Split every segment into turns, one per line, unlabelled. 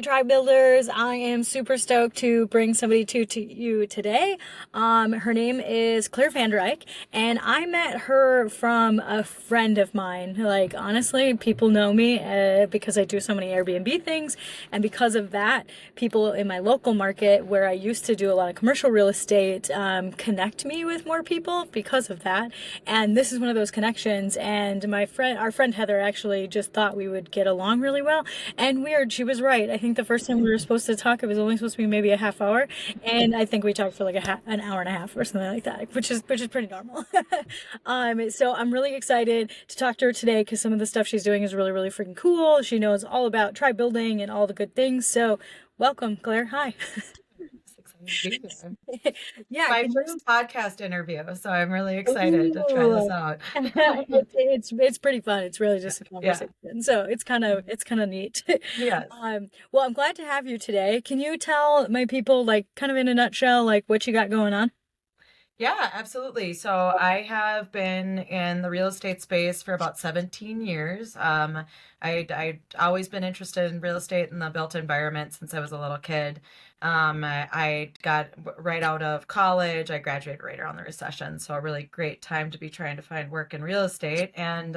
Tribe Builders. I am super stoked to bring somebody to you today. Her name is Claire VanderEyk, and I met her from a friend of mine. Like, honestly, people know me because I do so many Airbnb things, and because of that, people in my local market where I used to do a lot of commercial real estate connect me with more people because of that. And this is one of those connections. And our friend Heather, actually just thought we would get along really well. And weird, she was right. I think the first time we were supposed to talk, it was only supposed to be maybe a half hour, and I think we talked for like an hour and a half or something like that, which is pretty normal. So I'm really excited to talk to her today because some of the stuff she's doing is really really freaking cool. She knows all about tribe building and all the good things. So welcome, Claire. Hi.
It's exciting to be here.
Yeah,
My
can you?
first podcast interview, so I'm really excited to try this
Ooh.
out.
It's pretty fun. It's really just a
Yeah.
conversation. So it's kind of neat.
Yes.
Well, I'm glad to have you today. Can you tell my people, like, kind of in a nutshell, like what you got going on?
Yeah, absolutely. So I have been in the real estate space for about 17 years. I'd always been interested in real estate and the built environment since I was a little kid. I got right out of college. I graduated right around the recession, so a really great time to be trying to find work in real estate. And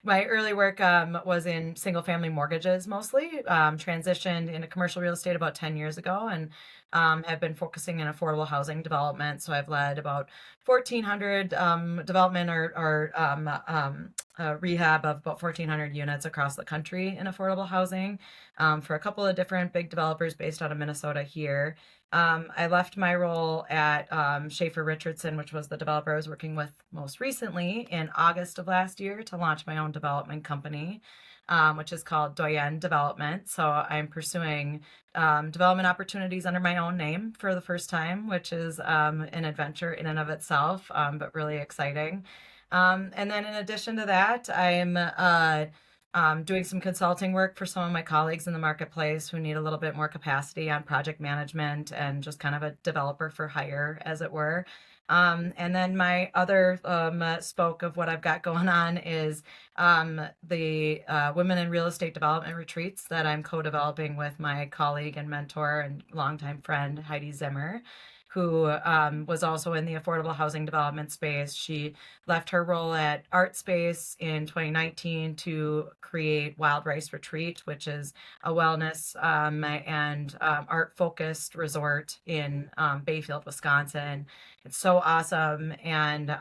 my early work was in single family mortgages mostly. Transitioned into commercial real estate about 10 years ago, and have been focusing in affordable housing development. So I've led about 1,400 development or rehab of about 1,400 units across the country in affordable housing for a couple of different big developers based out of Minnesota here. I left my role at Schaefer Richardson, which was the developer I was working with most recently, in August of last year to launch my own development company, which is called Doyen Development. So I'm pursuing development opportunities under my own name for the first time, which is an adventure in and of itself, but really exciting. And then in addition to that, I'm doing some consulting work for some of my colleagues in the marketplace who need a little bit more capacity on project management and just kind of a developer for hire, as it were. And then my other spoke of what I've got going on is the Women in Real Estate Development retreats that I'm co-developing with my colleague and mentor and longtime friend Heidi Zimmer, who was also in the affordable housing development space. She left her role at Art Space in 2019 to create Wild Rice Retreat, which is a wellness and art-focused resort in Bayfield, Wisconsin. It's so awesome. And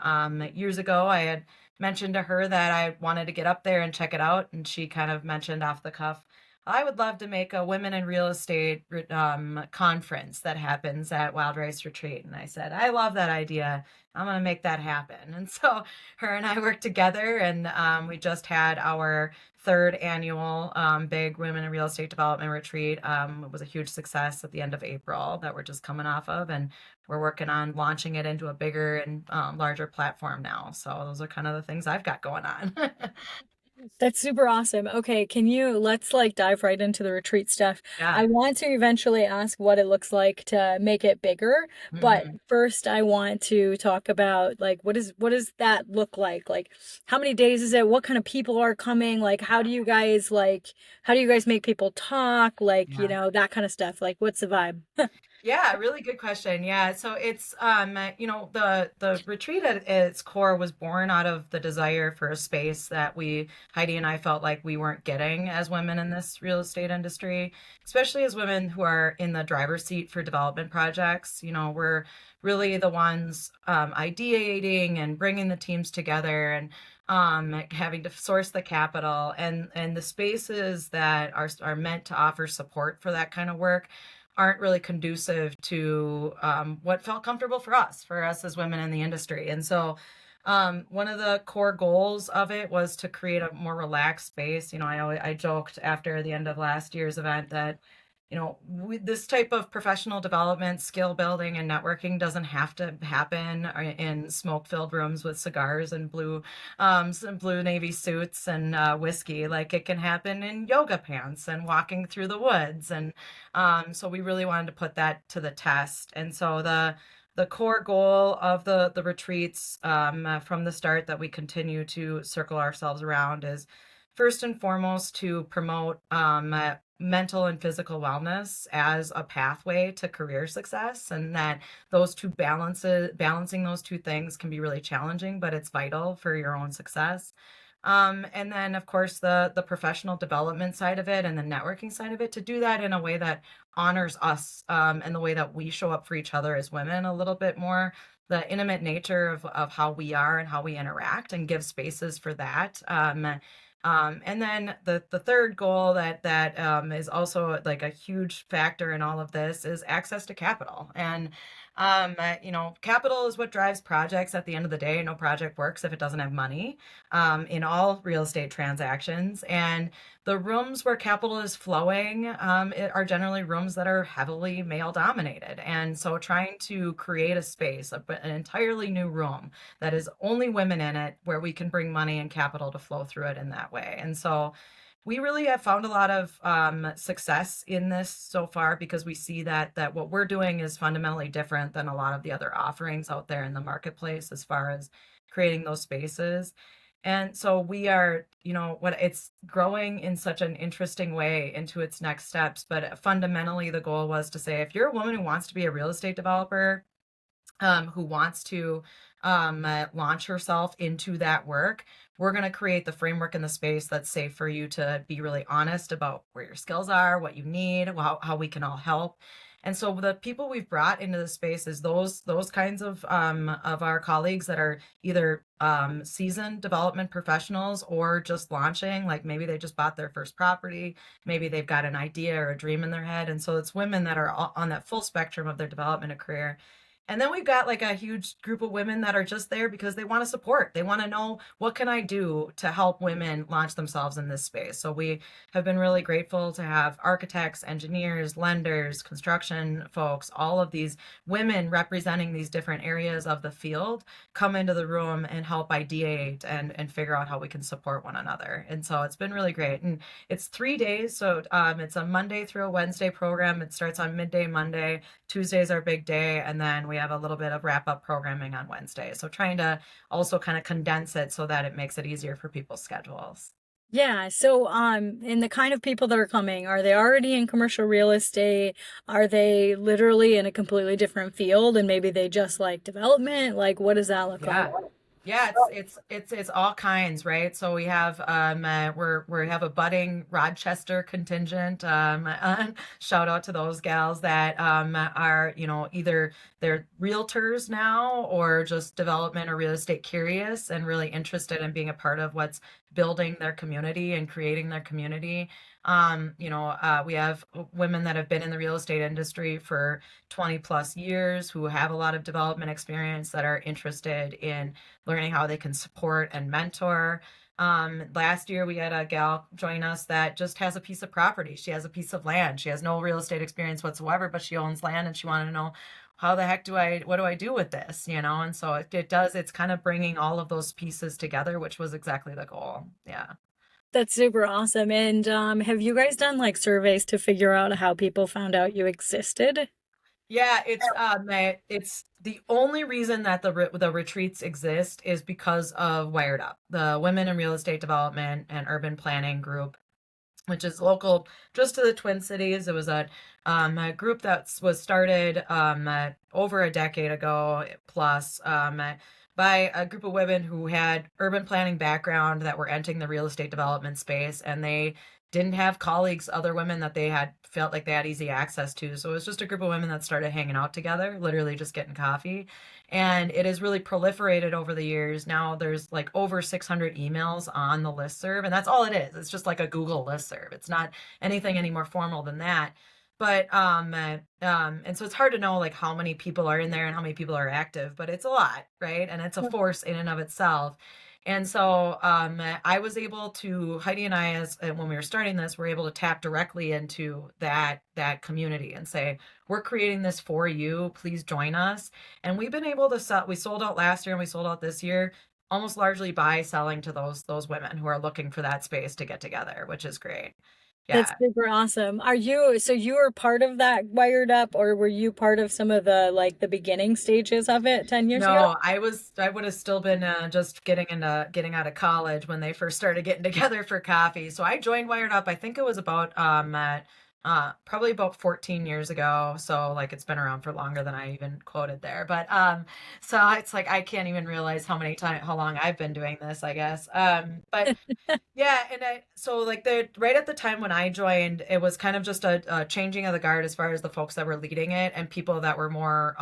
years ago, I had mentioned to her that I wanted to get up there and check it out. And she kind of mentioned off the cuff, I would love to make a women in real estate conference that happens at Wild Rice Retreat. And I said, I love that idea. I'm going to make that happen. And so her and I worked together, and we just had our third annual big women in real estate development retreat. It was a huge success at the end of April that we're just coming off of. And we're working on launching it into a bigger and larger platform now. So those are kind of the things I've got going on.
That's super awesome. Okay, let's like dive right into the retreat stuff.
Yeah.
I want to eventually ask what it looks like to make it bigger, but
Mhm.
first I want to talk about, like, what does that look like? Like, how many days is it? What kind of people are coming? Like, how do you guys make people talk? Like,
Yeah.
that kind of stuff. Like, what's the vibe?
Yeah, really good question. Yeah, so it's the retreat at its core was born out of the desire for a space that we Heidi and I felt like we weren't getting as women in this real estate industry, especially as women who are in the driver's seat for development projects. We're really the ones ideating and bringing the teams together and having to source the capital and the spaces that are meant to offer support for that kind of work aren't really conducive to what felt comfortable for us as women in the industry. And so, one of the core goals of it was to create a more relaxed space. I joked after the end of last year's event that, this type of professional development, skill building, and networking doesn't have to happen in smoke-filled rooms with cigars and some blue navy suits and whiskey. Like, it can happen in yoga pants and walking through the woods. And so we really wanted to put that to the test. And so the core goal of the retreats from the start that we continue to circle ourselves around is first and foremost to promote mental and physical wellness as a pathway to career success, and that balancing those two things can be really challenging, but it's vital for your own success. And then, of course, the professional development side of it and the networking side of it, to do that in a way that honors us, and the way that we show up for each other as women a little bit more, the intimate nature of how we are and how we interact, and give spaces for that. And then the third goal that is also like a huge factor in all of this is access to capital. And capital is what drives projects at the end of the day. No project works if it doesn't have money, in all real estate transactions. And the rooms where capital is flowing are generally rooms that are heavily male dominated. And so trying to create a space, an entirely new room that is only women in it, where we can bring money and capital to flow through it in that way. And so we really have found a lot of success in this so far, because we see that what we're doing is fundamentally different than a lot of the other offerings out there in the marketplace as far as creating those spaces. And so we are, what it's growing in such an interesting way into its next steps. But fundamentally, the goal was to say, if you're a woman who wants to be a real estate developer, who wants to launch herself into that work, we're going to create the framework and the space that's safe for you to be really honest about where your skills are, what you need, how we can all help. And so the people we've brought into the space is those kinds of our colleagues that are either seasoned development professionals, or just launching, like maybe they just bought their first property, maybe they've got an idea or a dream in their head. And so it's women that are on that full spectrum of their development of career. And then we've got like a huge group of women that are just there because they want to support. They want to know, what can I do to help women launch themselves in this space? So we have been really grateful to have architects, engineers, lenders, construction folks, all of these women representing these different areas of the field come into the room and help ideate and figure out how we can support one another. And so it's been really great. And it's 3 days. So it's a Monday through a Wednesday program. It starts on midday Monday. Tuesday's our big day, and then we have a little bit of wrap up programming on Wednesday. So trying to also kind of condense it so that it makes it easier for people's schedules.
Yeah, so and the kind of people that are coming, are they already in commercial real estate? Are they literally in a completely different field and maybe they just like development? Like what does that look like?
Yeah. Yeah, it's all kinds, right? So we have we have a budding Rochester contingent. Shout out to those gals that are, either they're realtors now, or just development or real estate curious and really interested in being a part of what's building their community and creating their community. We have women that have been in the real estate industry for 20 plus years, who have a lot of development experience, that are interested in learning how they can support and mentor. Last year we had a gal join us that just has a piece of property. She has a piece of land. She has no real estate experience whatsoever, but she owns land, and she wanted to know, how the heck what do I do with this? And so it's kind of bringing all of those pieces together, which was exactly the goal. Yeah.
That's super awesome. And have you guys done like surveys to figure out how people found out you existed?
Yeah, it's the only reason that the retreats exist is because of Wired Up, the Women in Real Estate Development and Urban Planning group, which is local just to the Twin Cities. It was a group that was started over a decade ago plus, by a group of women who had urban planning background that were entering the real estate development space, and they didn't have colleagues, other women that they had felt like they had easy access to. So it was just a group of women that started hanging out together, literally just getting coffee. And it has really proliferated over the years. Now there's like over 600 emails on the listserv, and that's all it is. It's just like a Google listserv. It's not anything any more formal than that. But and so it's hard to know like how many people are in there and how many people are active, but it's a lot, right? And it's a force in and of itself. And so I was able to, Heidi and I, as when we were starting this, were able to tap directly into that community and say, we're creating this for you. Please join us. And we've been able to sell. We sold out last year and we sold out this year, almost largely by selling to those women who are looking for that space to get together, which is great.
That's
Yeah.
super awesome. So you were part of that Wired Up, or were you part of some of the like the beginning stages of it 10 years ago?
No, I would have still been just getting out of college when they first started getting together for coffee. So I joined Wired Up. I think it was about probably about 14 years ago. So like it's been around for longer than I even quoted there. But so it's like I can't even realize how long I've been doing this, I guess. But yeah, and so like the right at the time when I joined, it was kind of just a changing of the guard as far as the folks that were leading it, and people that were more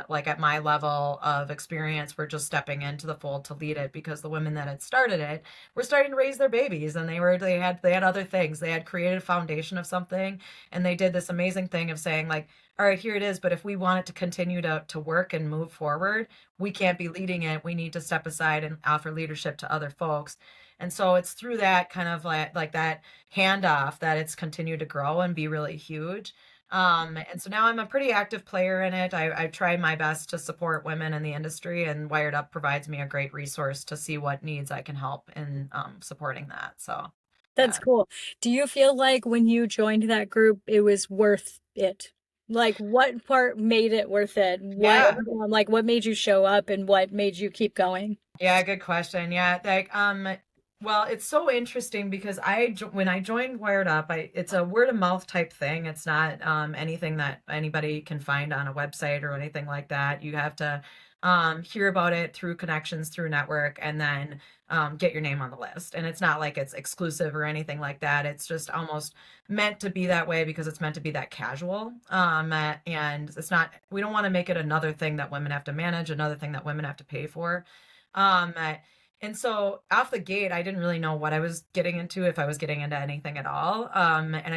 like at my level of experience were just stepping into the fold to lead it, because the women that had started it were starting to raise their babies, and they had other things. They had created a foundation of something, and they did this amazing thing of saying like, all right, here it is, but if we want it to continue to work and move forward, we can't be leading it. We need to step aside and offer leadership to other folks. And so it's through that kind of like that handoff that it's continued to grow and be really huge. And so now I'm a pretty active player in it. I try my best to support women in the industry, and Wired Up provides me a great resource to see what needs I can help in supporting that. So,
That's
yeah.
cool. Do you feel like when you joined that group, it was worth it? Like, what part made it worth it?
Yeah.
What made you show up and what made you keep going?
Yeah, good question. Yeah, like well, it's so interesting because when I joined Wired Up, it's a word of mouth type thing. It's not anything that anybody can find on a website or anything like that. You have to hear about it through connections, through network, and then get your name on the list. And it's not like it's exclusive or anything like that. It's just almost meant to be that way because it's meant to be that casual. And it's not. We don't want to make it another thing that women have to manage, another thing that women have to pay for. Um, and so off the gate, I didn't really know what I was getting into, if I was getting into anything at all.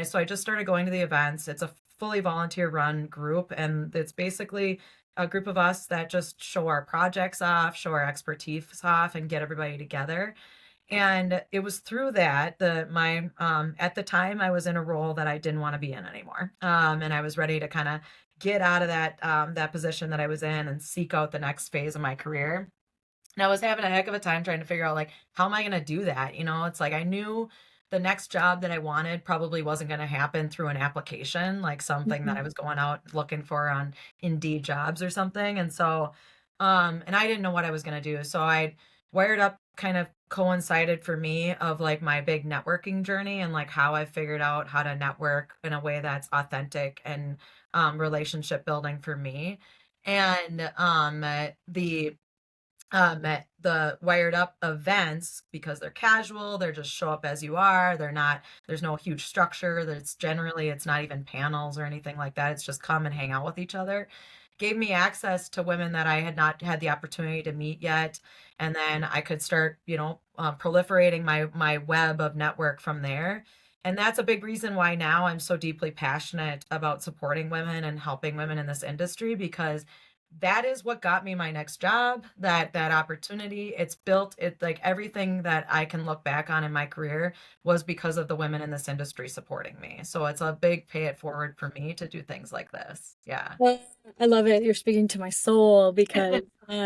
So I just started going to the events. It's a fully volunteer run group, and it's basically a group of us that just show our projects off, show our expertise off, and get everybody together. And it was through that my at the time I was in a role that I didn't want to be in anymore. And I was ready to kind of get out of that position that I was in and seek out the next phase of my career. And I was having a heck of a time trying to figure out like how am I going to do that? It's like I knew the next job that I wanted probably wasn't going to happen through an application, like something that I was going out looking for on Indeed jobs or something. And so and I didn't know what I was going to do. So I Wired Up kind of coincided for me of like my big networking journey and like how I figured out how to network in a way that's authentic and relationship building for me. And at the Wired Up events, because they're casual, they're just show up as you are. There's no huge structure. It's not even panels or anything like that. It's just come and hang out with each other. Gave me access to women that I had not had the opportunity to meet yet. And then I could start, proliferating my web of network from there. And that's a big reason why now I'm so deeply passionate about supporting women and helping women in this industry, because that is what got me my next job, that opportunity. It's built it like everything that I can look back on in my career was because of the women in this industry supporting me. So it's a big pay it forward for me to do things like this. Yeah.
Well, I love it. You're speaking to my soul because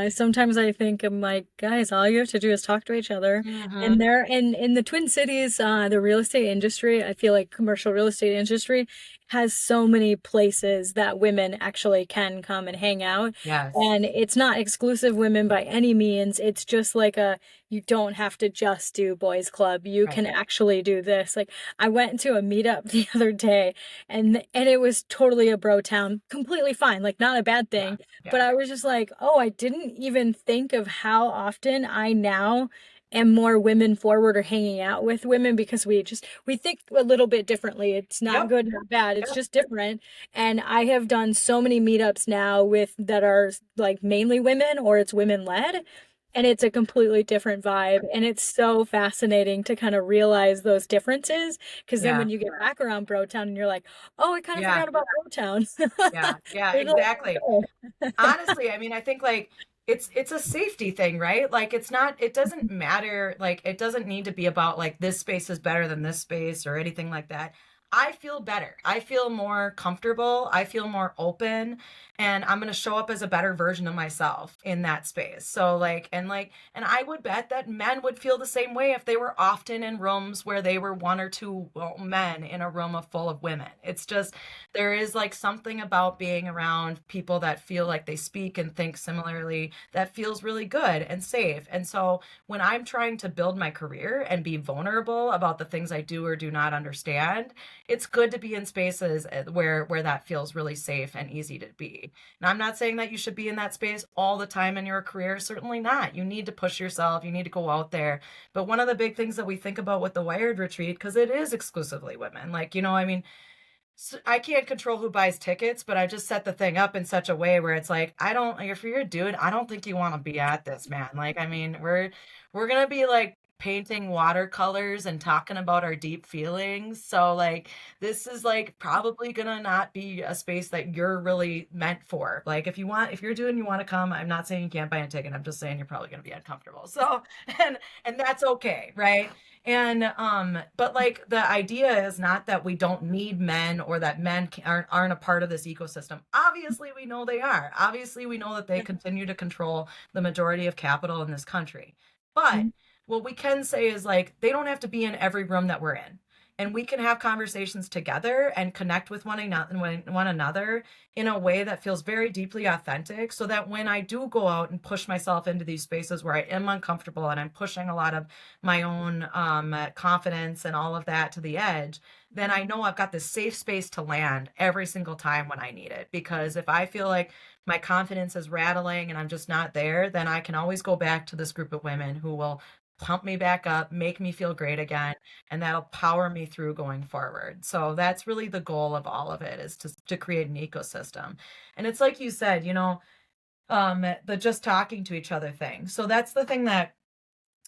sometimes I think I'm like, guys, all you have to do is talk to each other. And
Hmm.
there, in the Twin Cities, the real estate industry, I feel like commercial real estate industry has so many places that women actually can come and hang out.
Yes.
And it's not exclusive women by any means. It's just like you don't have to just do boys club. You
Right.
can actually do this. Like I went to a meetup the other day and it was totally a bro town, completely fine, like not a bad
Yeah.
thing. But
Yeah.
I was just like, oh, I didn't even think of how often I now am more women forward or hanging out with women because we think a little bit differently. It's not
Yep.
good, not bad. It's
Yep.
just different. And I have done so many meetups now with that are like mainly women or it's women led. And it's a completely different vibe. And it's so fascinating to kind of realize those differences. Because then
Yeah.
when you get back around Brotown and you're like, oh, I kind of
Yeah.
forgot about Brotown.
Yeah. Yeah.
There's a lot more
Exactly.
to go.
Honestly, I mean, I think like it's a safety thing, right? Like it doesn't matter, like it doesn't need to be about like this space is better than this space or anything like that. I feel better. I feel more comfortable. I feel more open, and I'm going to show up as a better version of myself in that space. So and I would bet that men would feel the same way if they were often in rooms where they were one or two men in a room full of women. It's just there is like something about being around people that feel like they speak and think similarly that feels really good and safe. And so when I'm trying to build my career and be vulnerable about the things I do or do not understand, it's good to be in spaces where that feels really safe and easy to be. And I'm not saying that you should be in that space all the time in your career. Certainly not. You need to push yourself. You need to go out there. But one of the big things that we think about with the Wired retreat, because it is exclusively women, like, I mean, I can't control who buys tickets, but I just set the thing up in such a way where it's like, I don't, if you're a dude, I don't think you want to be at this, man. Like, I mean, we're gonna be like painting watercolors and talking about our deep feelings. So like this is like probably gonna not be a space that you're really meant for. Like if you're doing you want to come, I'm not saying you can't buy a ticket. I'm just saying you're probably gonna be uncomfortable. So and that's okay, right? And but like the idea is not that we don't need men or that men aren't a part of this ecosystem. Obviously, we know they are. Obviously, we know that they continue to control the majority of capital in this country. But what we can say is like they don't have to be in every room that we're in. And we can have conversations together and connect with one another in a way that feels very deeply authentic, so that when I do go out and push myself into these spaces where I am uncomfortable and I'm pushing a lot of my own confidence and all of that to the edge, then I know I've got this safe space to land every single time when I need it. Because if I feel like my confidence is rattling and I'm just not there, then I can always go back to this group of women who will pump me back up, make me feel great again, and that'll power me through going forward. So that's really the goal of all of it, is to create an ecosystem. And it's like you said, the just talking to each other thing. So that's the thing that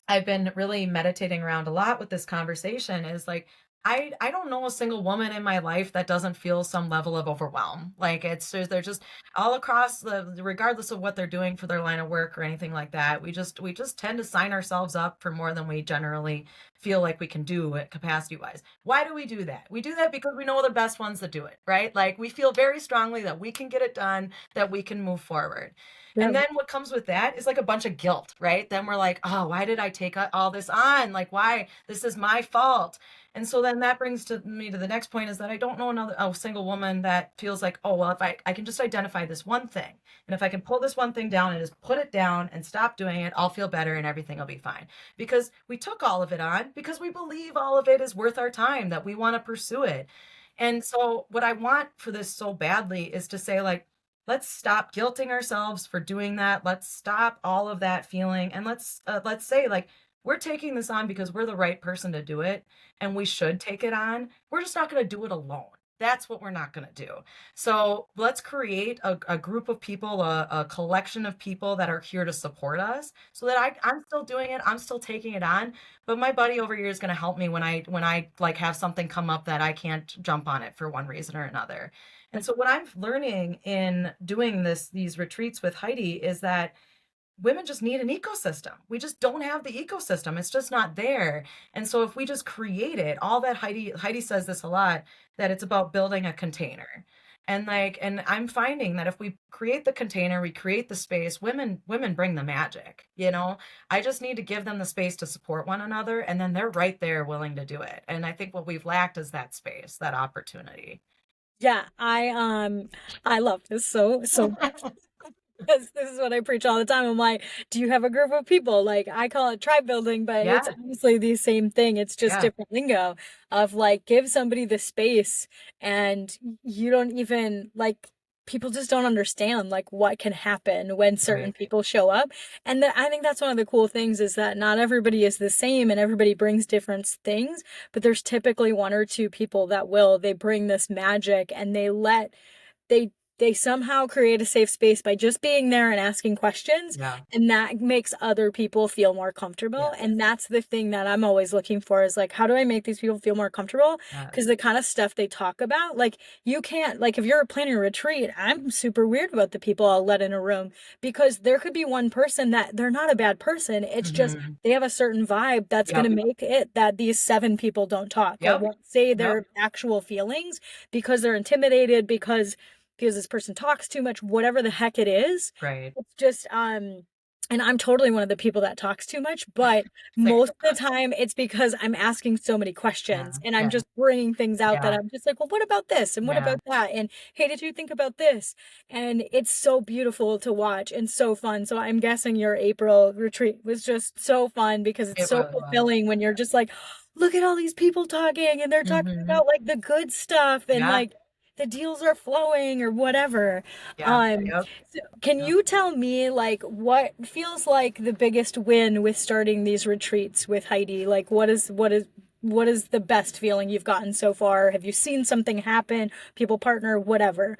I've been really meditating around a lot with this conversation is like I don't know a single woman in my life that doesn't feel some level of overwhelm. Like they're just all across regardless of what they're doing for their line of work or anything like that. We just tend to sign ourselves up for more than we generally feel like we can do it capacity wise. Why do we do that? We do that because we know the best ones that do it, right? Like we feel very strongly that we can get it done, that we can move forward. And
Yeah.
then what comes with that is like a bunch of guilt, right? Then we're like, oh, why did I take all this on? Like, why? This is my fault. And so then that brings me to the next point, is that I don't know a single woman that feels like, oh, well, if I can just identify this one thing, and if I can pull this one thing down and just put it down and stop doing it, I'll feel better and everything will be fine. Because we took all of it on because we believe all of it is worth our time, that we want to pursue it. And so what I want for this so badly is to say, like, let's stop guilting ourselves for doing that. Let's stop all of that feeling, and let's say, like, we're taking this on because we're the right person to do it, and we should take it on. We're just not going to do it alone. That's what we're not going to do. So let's create a group of people, a collection of people that are here to support us, so that I'm still doing it. I'm still taking it on, but my buddy over here is going to help me when I like have something come up that I can't jump on it for one reason or another. And so what I'm learning in doing these retreats with Heidi is that women just need an ecosystem. We just don't have the ecosystem. It's just not there. And so if we just create it, all that Heidi says this a lot, that it's about building a container. And I'm finding that if we create the container, we create the space, women bring the magic, I just need to give them the space to support one another, and then they're right there willing to do it. And I think what we've lacked is that space, that opportunity.
Yeah, I love this so much. This is what I preach all the time. I'm like, do you have a group of people? Like, I call it tribe building, but it's
Yeah,
honestly the same thing. It's just
yeah,
different lingo of like, give somebody the space, and you don't even like, people just don't understand like what can happen when certain
right.
people show up. And I think that's one of the cool things, is that not everybody is the same and everybody brings different things, but there's typically one or two people that they bring this magic, and they they somehow create a safe space by just being there and asking questions,
Yeah.
and that makes other people feel more comfortable.
Yes.
And that's the thing that I'm always looking for, is like, how do I make these people feel more comfortable? Because
Yes.
the kind of stuff they talk about, like, you can't, like, if you're planning a retreat, I'm super weird about the people I'll let in a room, because there could be one person that they're not a bad person, it's just
Mm-hmm.
they have a certain vibe that's going
Yep.
to make it that these seven people don't talk or
Yep.
won't say
Yep.
their actual feelings, because they're intimidated, because this person talks too much, whatever the heck it is.
Right.
It's just and I'm totally one of the people that talks too much, but
Same.
most of the time it's because I'm asking so many
Yeah.
questions and I'm
Yeah.
just bringing things out that
Yeah.
I'm just like, well, what about this? And what
Yeah.
about that? And hey, did you think about this? And it's so beautiful to watch and so fun. So I'm guessing your April retreat was just so fun, because it's
It
so
really was.
fulfilling when you're just like, look at all these people talking and they're talking
Mm-hmm.
about like the good stuff, and
Yeah.
like the deals are flowing or whatever.
Yeah.
Um,
Yep.
so can
Yep.
you tell me like what feels like the biggest win with starting these retreats with Heidi? Like what is the best feeling you've gotten so far? Have you seen something happen, people partner, whatever?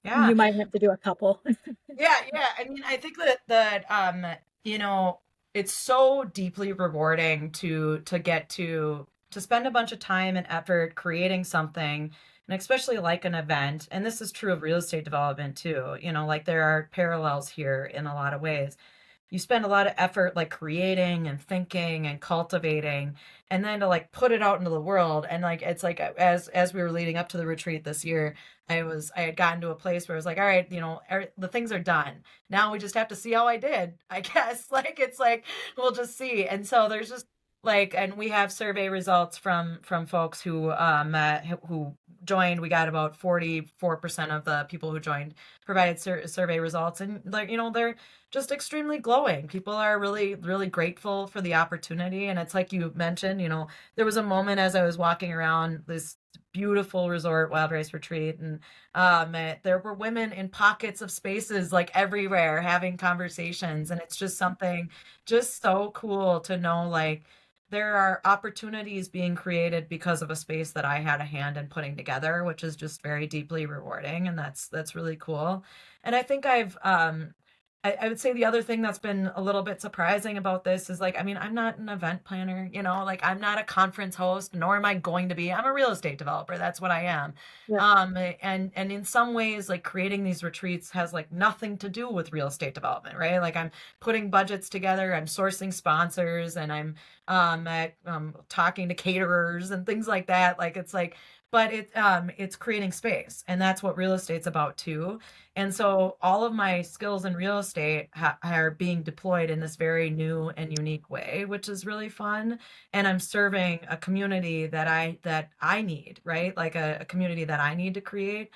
Yeah.
You might have to do a couple.
Yeah, yeah. I mean, I think that you know, it's so deeply rewarding to get to spend a bunch of time and effort creating something, and especially like an event. And this is true of real estate development too. You know, like there are parallels here in a lot of ways. You spend a lot of effort like creating and thinking and cultivating, and then to like put it out into the world. And like it's like as we were leading up to the retreat this year, I had gotten to a place where I was like, all right, you know, the things are done. Now we just have to see how I did, I guess. Like it's like we'll just see. And so there's just like, and we have survey results from folks who joined. We got about 44% of the people who joined provided survey results, and like, you know, they're just extremely glowing. People are really, really grateful for the opportunity. And it's like you mentioned, you know, there was a moment as I was walking around this beautiful resort, Wild Rice Retreat, and there were women in pockets of spaces like everywhere having conversations. And it's just something just so cool to know, like, there are opportunities being created because of a space that I had a hand in putting together, which is just very deeply rewarding. And that's really cool. And I think I would say the other thing that's been a little bit surprising about this is like, I mean, I'm not an event planner, you know, like I'm not a conference host, nor am I going to be. I'm a real estate developer. That's what I am.
Yeah.
And in some ways, like creating these retreats has like nothing to do with real estate development, right? Like I'm putting budgets together, I'm sourcing sponsors, and I'm talking to caterers and things like that. Like it's like, but it's creating space, and that's what real estate's about too. And so all of my skills in real estate are being deployed in this very new and unique way, which is really fun. And I'm serving a community that I need, right? Like a community that I need to create,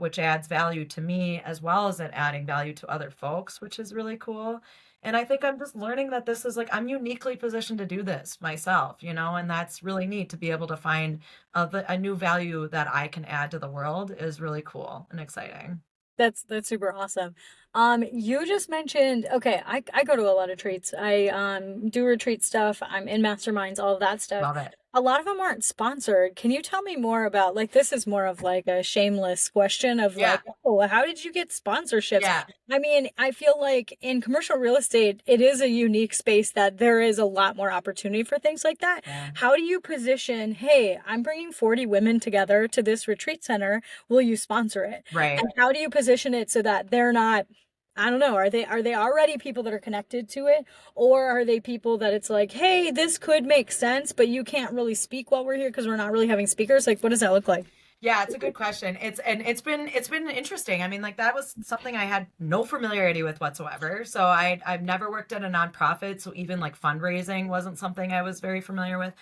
which adds value to me as well as it adding value to other folks, which is really cool. And I think I'm just learning that this is like, I'm uniquely positioned to do this myself, you know, and that's really neat to be able to find a new value that I can add to the world is really cool and exciting.
That's super awesome. You just mentioned, okay, I go to a lot of retreats. I do retreat stuff. I'm in masterminds, all of that stuff.
Love it.
A lot of them aren't sponsored. Can you tell me more about, like, this is more of like a shameless question of
Yeah.
like, oh, how did you get sponsorships?
Yeah.
I mean, I feel like in commercial real estate, it is a unique space that there is a lot more opportunity for things like that.
Yeah.
How do you position, hey, I'm bringing 40 women together to this retreat center. Will you sponsor it?
Right.
And how do you position it so that they're not, I don't know, are they already people that are connected to it, or are they people that it's like, hey, this could make sense, but you can't really speak while we're here because we're not really having speakers? Like, what does that look like?
Yeah, it's a good question. It's been interesting. I mean, like that was something I had no familiarity with whatsoever. So I've never worked at a nonprofit, so even like fundraising wasn't something I was very familiar with.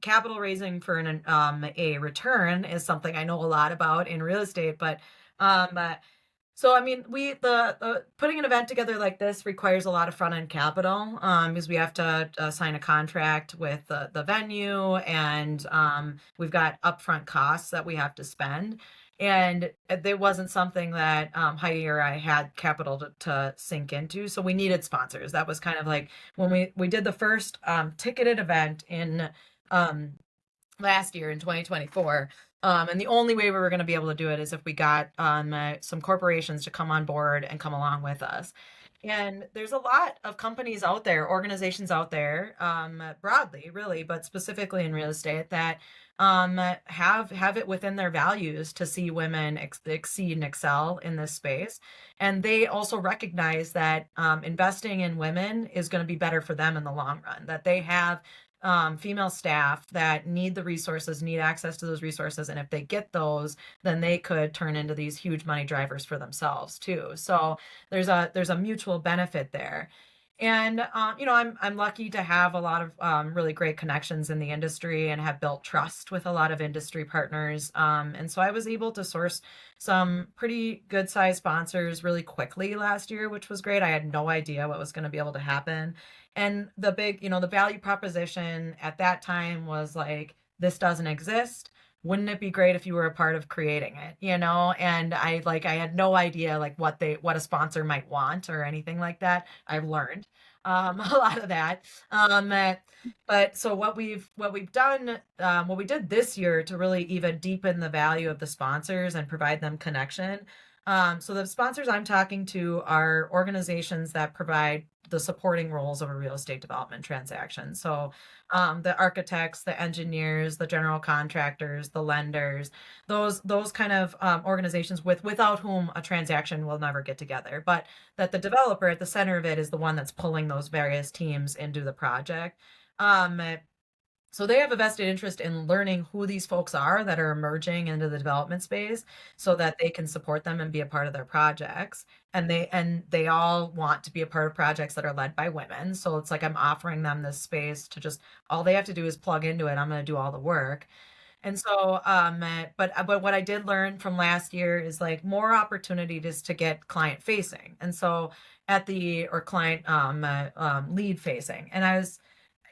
Capital raising for a return is something I know a lot about in real estate, but um so I mean, the putting an event together like this requires a lot of front end capital, because we have to sign a contract with the venue, and we've got upfront costs that we have to spend. And there wasn't something that Heidi or I had capital to sink into, so we needed sponsors. That was kind of like when we did the first ticketed event in um, last year in 2024. And the only way we were going to be able to do it is if we got some corporations to come on board and come along with us. And there's a lot of companies out there, organizations out there, broadly, really, but specifically in real estate, that have it within their values to see women exceed and excel in this space. And they also recognize that investing in women is going to be better for them in the long run. That they have female staff that need the resources, need access to those resources, and if they get those, then they could turn into these huge money drivers for themselves too. So there's a mutual benefit there. And I'm lucky to have a lot of really great connections in the industry and have built trust with a lot of industry partners. And so I was able to source some pretty good sized sponsors really quickly last year, which was great. I had no idea what was going to be able to happen. And the value proposition at that time was like, this doesn't exist. Wouldn't it be great if you were a part of creating it, And I had no idea like what a sponsor might want or anything like that. I've learned a lot of that. But so what we've done, what we did this year to really even deepen the value of the sponsors and provide them connection. So the sponsors I'm talking to are organizations that provide the supporting roles of a real estate development transaction. So the architects, the engineers, the general contractors, the lenders, those kind of organizations without whom a transaction will never get together. But that the developer at the center of it is the one that's pulling those various teams into the project. So they have a vested interest in learning who these folks are that are emerging into the development space so that they can support them and be a part of their projects. And they all want to be a part of projects that are led by women. So it's like I'm offering them this space to just all they have to do is plug into it. I'm going to do all the work. And so, but what I did learn from last year is like more opportunity just to get client facing. And so or client lead facing. And I was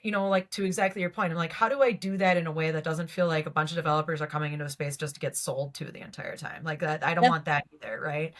like to exactly your point, I'm like, how do I do that in a way that doesn't feel like a bunch of developers are coming into a space just to get sold to the entire time? Like that, I don't
Yeah.
want that either, right?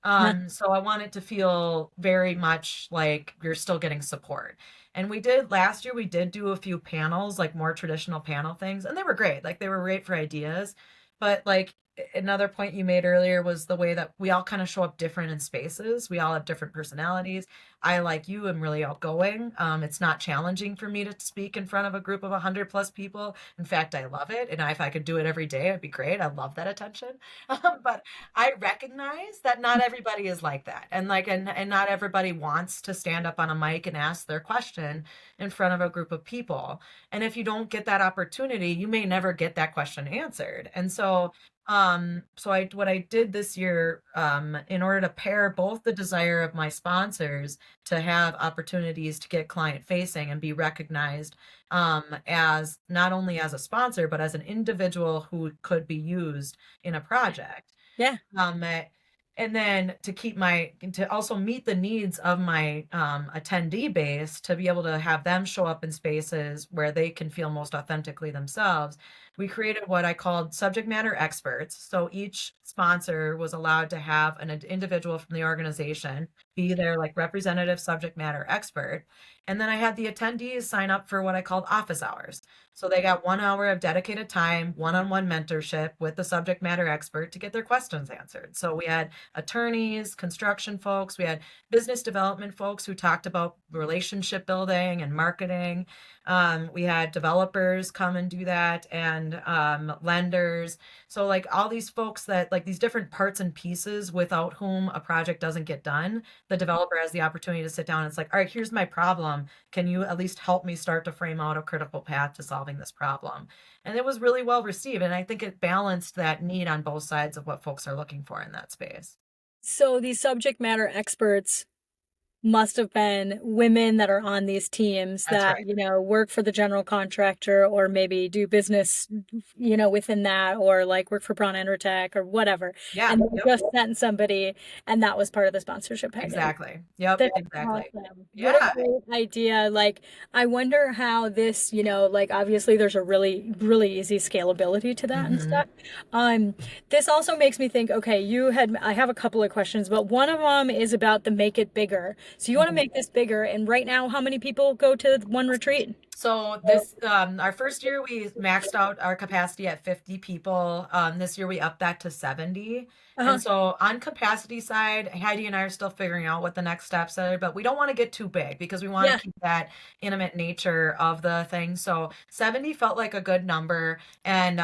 Yeah.
So I want it to feel very much like you're still getting support. And last year, we did do a few panels, like more traditional panel things, and they were great. Like they were great for ideas. But like another point you made earlier was the way that we all kind of show up different in spaces. We all have different personalities. I, like you, am really outgoing. It's not challenging for me to speak in front of a group of 100 plus people. In fact, I love it. And if I could do it every day, it'd be great. I love that attention. But I recognize that not everybody is like that. And not everybody wants to stand up on a mic and ask their question in front of a group of people. And if you don't get that opportunity, you may never get that question answered. And so what I did this year, in order to pair both the desire of my sponsors to have opportunities to get client facing and be recognized, as not only as a sponsor, but as an individual who could be used in a project.
Yeah.
And then to also meet the needs of my attendee base, to be able to have them show up in spaces where they can feel most authentically themselves, we created what I called subject matter experts. So each sponsor was allowed to have an individual from the organization be their like representative subject matter expert. And then I had the attendees sign up for what I called office hours. So they got 1 hour of dedicated time, one-on-one mentorship with the subject matter expert to get their questions answered. So we had attorneys, construction folks, we had business development folks who talked about relationship building and marketing. We had developers come and do that, and lenders. So like all these folks that like these different parts and pieces without whom a project doesn't get done, the developer has the opportunity to sit down and it's like, all right, here's my problem. Can you at least help me start to frame out a critical path to solving this problem? And it was really well received. And I think it balanced that need on both sides of what folks are looking for in that space.
So these subject matter experts must have been women that are on these teams
That's
that,
right.
work for the general contractor or maybe do business, within that, or like work for Braun Tech or whatever.
Yeah.
And they
Yep.
just sent somebody, and that was part of the sponsorship package.
Exactly. Yep.
That's
Exactly.
awesome. What a
Yeah.
great idea. Like, I wonder how this, like obviously there's a really, really easy scalability to that and
Hmm.
stuff. Um, this also makes me think, okay, I have a couple of questions, but one of them is about the make it bigger. So you want to make this bigger, and right now, how many people go to one retreat?
So this our first year we maxed out our capacity at 50 people. This year we upped that to 70. And
Uh-huh.
so on capacity side, Heidi and I are still figuring out what the next steps are, but we don't want to get too big because we want to
Yeah.
keep that intimate nature of the thing. So 70 felt like a good number. And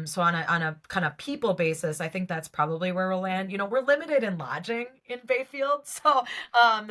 so on a kind of people basis, I think that's probably where we'll land. You know, we're limited in lodging in Bayfield. So um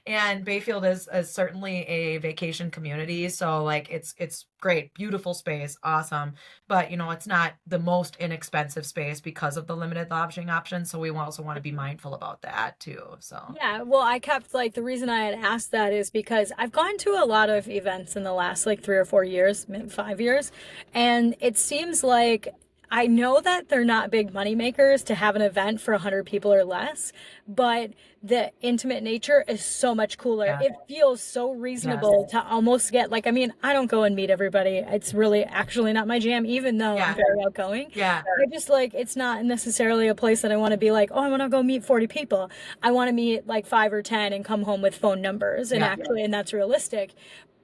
and Bayfield is certainly a vacation community, so like it's great, beautiful space, awesome. But you know, it's not the most inexpensive space because of the limited lodging options. So we also want to be mindful about that too. So
Yeah, well, I kept like the reason I had asked that is because I've gone to a lot of events in the last like 3 or 4 years, maybe 5 years, and it seems like I know that they're not big money makers to have an event for 100 people or less, but the intimate nature is so much cooler.
yeah,
It feels so
yes,
reasonable to almost get like, I mean, I don't go and meet everybody. It's really actually not my jam, even though I'm
yeah,
very outgoing.
yeah,
I just like, it's not necessarily a place that I want to be like, oh, I want to go meet 40 people. I want to meet like 5 or 10 and come home with phone numbers and
yeah,
actually, and that's realistic.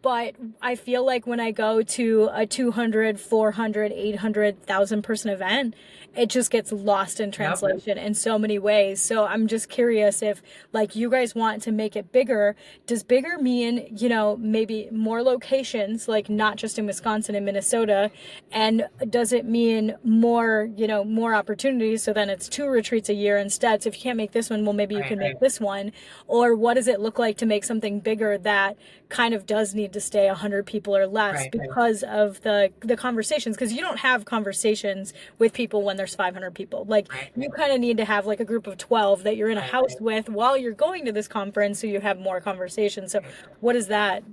But I feel like when I go to a 200, 400, 800,000 person event, it just gets lost in
yep,
translation in so many ways. So I'm just curious if, like, you guys want to make it bigger. Does bigger mean, maybe more locations, like not just in Wisconsin and Minnesota? And does it mean more, more opportunities? So then it's 2 retreats a year instead. So if you can't make this one, well, maybe you
right,
can make this one. Or what does it look like to make something bigger that kind of does need to stay 100 people or less
right,
because of the conversations, because you don't have conversations with people when there's 500 people. Like,
right,
you kind of need to have like a group of 12 that you're in a
right,
house with while you're going to this conference, so you have more conversations. So
right.
what is that?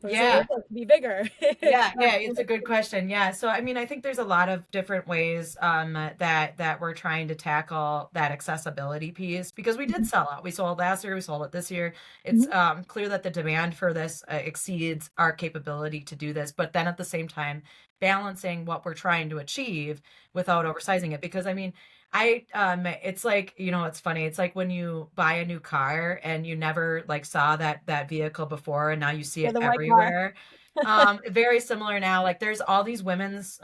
What does it
Yeah.
look like to be bigger?
Yeah, it's a good question. Yeah. So I mean, I think there's a lot of different ways that we're trying to tackle that accessibility piece because we did sell out. We sold last year, we sold it this year. It's
Mhm.
clear that the demand for this exceeds our capability to do this, but then at the same time, balancing what we're trying to achieve without oversizing it. Because I mean, it's like, you know, it's funny. It's like when you buy a new car and you never like saw that vehicle before and now you see
Yeah,
it
the white car.
everywhere. Very similar now. Like there's all these women's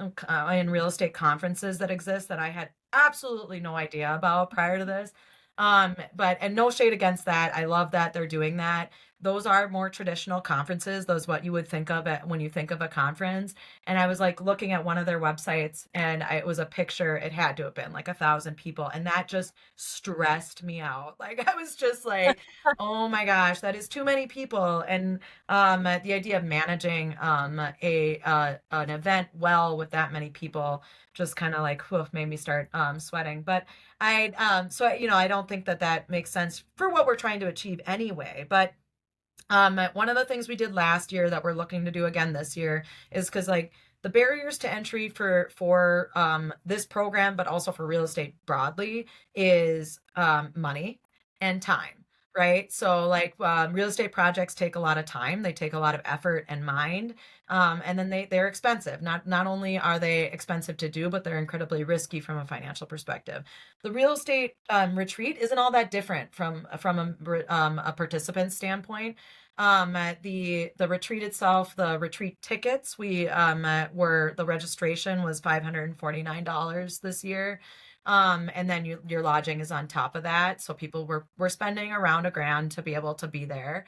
in real estate conferences that exist that I had absolutely no idea about prior to this. But and no shade against that. I love that they're doing that. Those are more traditional conferences. Those what you would think of when you think of a conference. And I was like looking at one of their websites, and it was a picture. It had to have been like 1,000 people, and that just stressed me out. Like I was just like, oh my gosh, that is too many people. And the idea of managing an event well with that many people just kind of like whew, made me start sweating. But you know, I don't think that makes sense for what we're trying to achieve anyway. But one of the things we did last year that we're looking to do again this year is because like the barriers to entry for this program, but also for real estate broadly, is money and time, right? So like real estate projects take a lot of time, they take a lot of effort and mind, and then they're expensive. Not only are they expensive to do, but they're incredibly risky from a financial perspective. The real estate retreat isn't all that different from a participant standpoint. The retreat itself, the retreat tickets, we were the registration was $549 this year. And then your lodging is on top of that. So people were spending around $1,000 to be able to be there.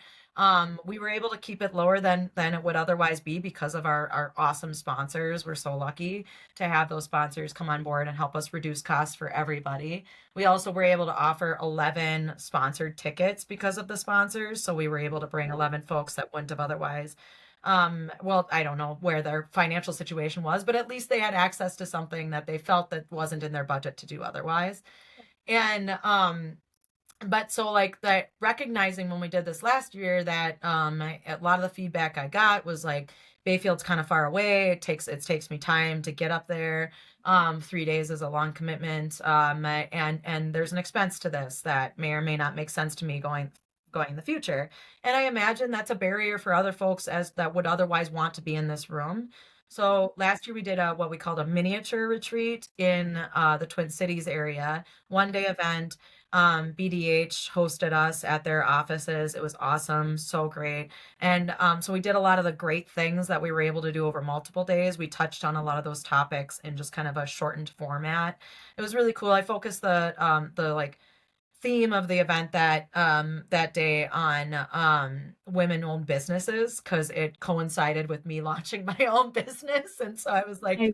We were able to keep it lower than it would otherwise be because of our awesome sponsors. We're so lucky to have those sponsors come on board and help us reduce costs for everybody. We also were able to offer 11 sponsored tickets because of the sponsors. So we were able to bring 11 folks that wouldn't have otherwise. Well, I don't know where their financial situation was, but at least they had access to something that they felt that wasn't in their budget to do otherwise. And but so like that recognizing when we did this last year that a lot of the feedback I got was like Bayfield's kind of far away. It takes me time to get up there. 3 days is a long commitment. And there's an expense to this that may or may not make sense to me going in the future. And I imagine that's a barrier for other folks as that would otherwise want to be in this room. So last year we did what we called a miniature retreat in the Twin Cities area, 1 day event. BDH hosted us at their offices. It was awesome, so great. And so we did a lot of the great things that we were able to do over multiple days. We touched on a lot of those topics in just kind of a shortened format. It was really cool. I focused the like theme of the event that day on women-owned businesses because it coincided with me launching my own business, and so I was like,
I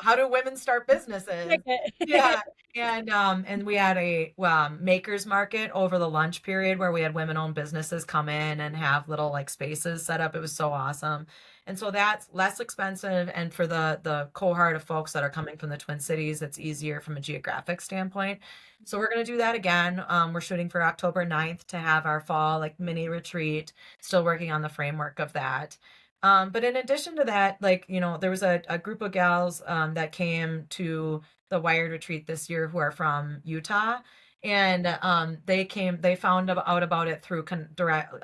how do women start businesses?
like it.
Yeah. And we had a makers market over the lunch period where we had women-owned businesses come in and have little like spaces set up. It was so awesome. And so that's less expensive, and for the cohort of folks that are coming from the Twin Cities, it's easier from a geographic standpoint. So we're going to do that again. We're shooting for October 9th to have our fall like mini retreat. Still working on the framework of that. But in addition to that, like, there was a group of gals that came to the Wired retreat this year who are from Utah. And they found out about it through direct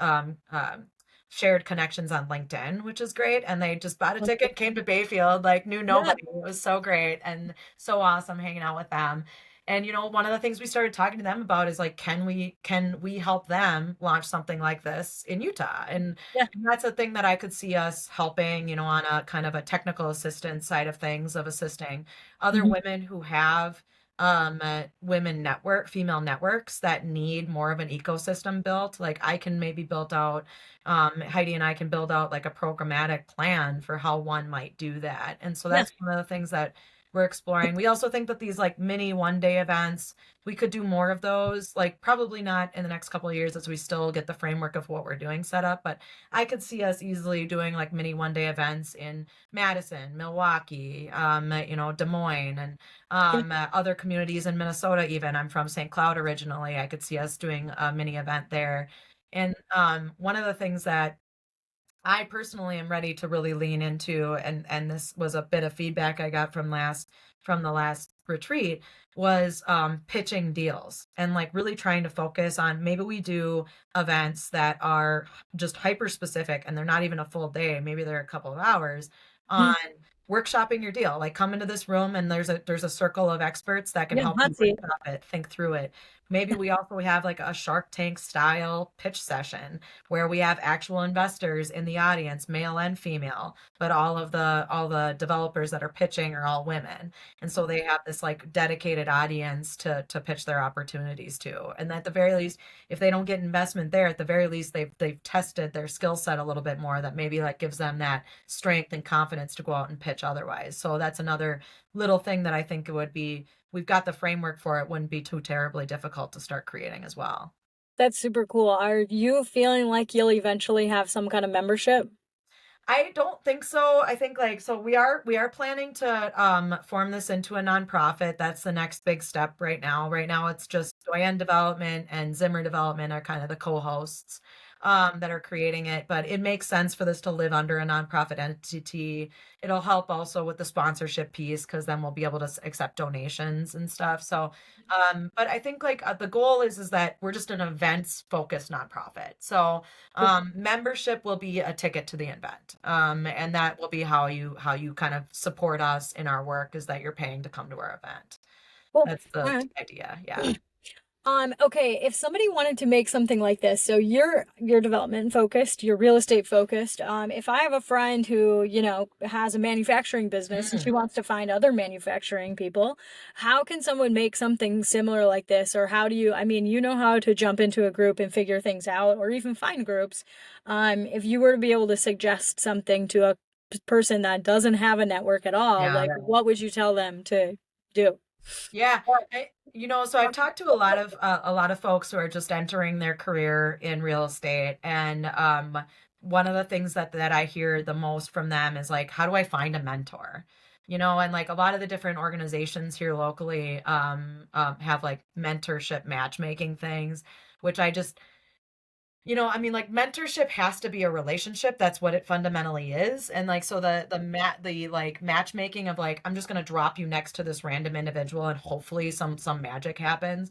shared connections on LinkedIn, which is great. And they just bought a ticket, came to Bayfield, like knew
Yeah,
nobody. It was so great and so awesome hanging out with them. And one of the things we started talking to them about is like, can we help them launch something like this in Utah?
yeah,
And that's a thing that I could see us helping, on a kind of a technical assistance side of things, of assisting other
mhm,
women who have female networks that need more of an ecosystem built. Like I can maybe build out, Heidi and I can build out like a programmatic plan for how one might do that. And so
yeah.
that's one of the things that we're exploring. We also think that these like mini 1 day events, we could do more of those, like probably not in the next couple of years as we still get the framework of what we're doing set up, but I could see us easily doing like mini 1 day events in Madison, Milwaukee, Des Moines, and
Yeah.
other communities in Minnesota. Even I'm from St. Cloud originally. I could see us doing a mini event there. And one of the things that I personally am ready to really lean into, and this was a bit of feedback I got from the last retreat, was pitching deals and like really trying to focus on, maybe we do events that are just hyper specific and they're not even a full day, maybe they're a couple of hours on
Mhm.
workshopping your deal. Like come into this room and there's a circle of experts that can
Yeah,
help you
hot seat.
workshop it, think through it. Maybe we also have like a Shark Tank style pitch session where we have actual investors in the audience, male and female, but all the developers that are pitching are all women. And so they have this like dedicated audience to pitch their opportunities to. And at the very least, if they don't get investment there, at the very least they've tested their skill set a little bit more, that maybe like gives them that strength and confidence to go out and pitch otherwise. So that's another little thing that I think it would be, we've got the framework for it, wouldn't be too terribly difficult to start creating as well.
That's super cool. Are you feeling like you'll eventually have some kind of membership?
I don't think so. I think like, so we are planning to form this into a nonprofit. That's the next big step right now. Right now it's just Joanne Development and Zimmer Development are kind of the co-hosts that are creating it, but it makes sense for this to live under a nonprofit entity. It'll help also with the sponsorship piece because then we'll be able to accept donations and stuff. So but I think like the goal is that we're just an events focused nonprofit. So membership will be a ticket to the event. And that will be how you kind of support us in our work, is that you're paying to come to our event.
Cool.
That's
All
the
right.
idea. Yeah.
Okay, if somebody wanted to make something like this, so you're development focused, you're real estate focused. If I have a friend who, has a manufacturing business and she
Mm.
wants to find other manufacturing people, how can someone make something similar like this? Or how do you, I mean, you know how to jump into a group and figure things out or even find groups. If you were to be able to suggest something to a person that doesn't have a network at all,
Yeah.
like what would you tell them to do?
Yeah. So I've talked to a lot of folks who are just entering their career in real estate, and one of the things that I hear the most from them is like, how do I find a mentor? And like a lot of the different organizations here locally have like mentorship matchmaking things, which I just, I mean, like mentorship has to be a relationship. That's what it fundamentally is. And like, so the like matchmaking of like, I'm just gonna drop you next to this random individual and hopefully some magic happens,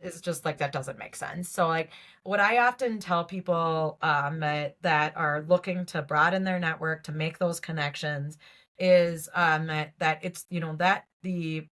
is just like, that doesn't make sense. So like, what I often tell people that are looking to broaden their network, to make those connections, is that it's, that the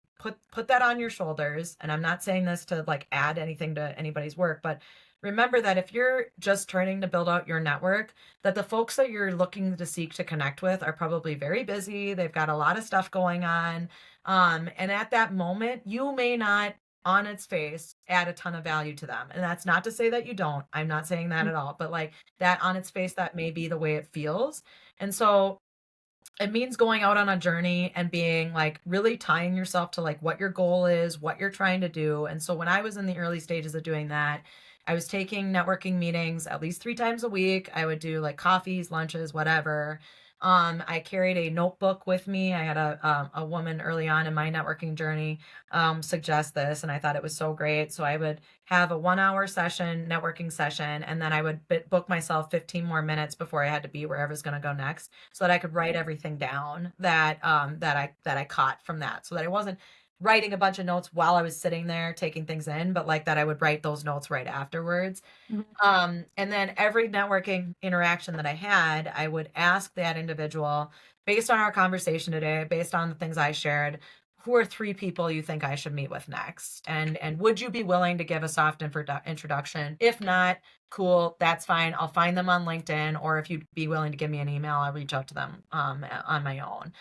put that on your shoulders. And I'm not saying this to like add anything to anybody's work, but remember that if you're just trying to build out your network, that the folks that you're looking to seek to connect with are probably very busy. They've got a lot of stuff going on. And at that moment, you may not on its face add a ton of value to them. And that's not to say that you don't. I'm not saying that at all, but like that on its face, that may be the way it feels. And so it means going out on a journey and being like really tying yourself to like what your goal is, what you're trying to do. And so when I was in the early stages of doing that, I was taking networking meetings at least 3 times a week. I would do like coffees, lunches, whatever. I carried a notebook with me. I had a woman early on in my networking journey suggest this, and I thought it was so great. So I would have a 1 hour session, networking session, and then I would book myself 15 more minutes before I had to be wherever I was going to go next, so that I could write everything down that I caught from that, so that I wasn't writing a bunch of notes while I was sitting there taking things in, but like that I would write those notes right afterwards.
Mhm.
And then every networking interaction that I had, I would ask that individual, based on our conversation today, based on the things I shared, who are 3 people you think I should meet with next? And would you be willing to give a soft introduction? If not, cool, that's fine. I'll find them on LinkedIn, or if you'd be willing to give me an email, I'll reach out to them on my own.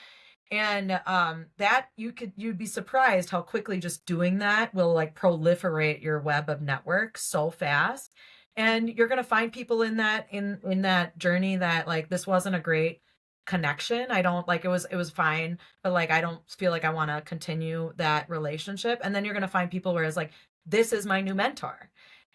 And that you'd be surprised how quickly just doing that will like proliferate your web of networks so fast. And you're going to find people in that journey that like, this wasn't a great connection. I don't like, it was fine, but like I don't feel like I want to continue that relationship. And then you're going to find people where it's like, this is my new mentor.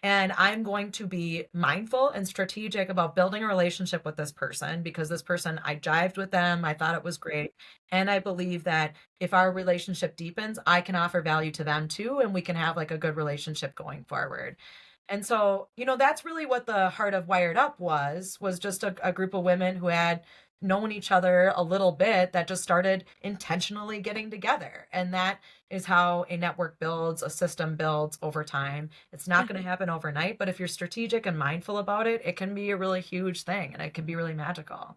And I'm going to be mindful and strategic about building a relationship with this person, because this person, I jived with them. I thought it was great. And I believe that if our relationship deepens, I can offer value to them too, and we can have like a good relationship going forward. And so, that's really what the heart of Wired Up was just a group of women who had known each other a little bit, that just started intentionally getting together. And that is how a network builds, a system builds over time. It's not going to happen overnight, but if you're strategic and mindful about it, it can be a really huge thing, and it can be really magical.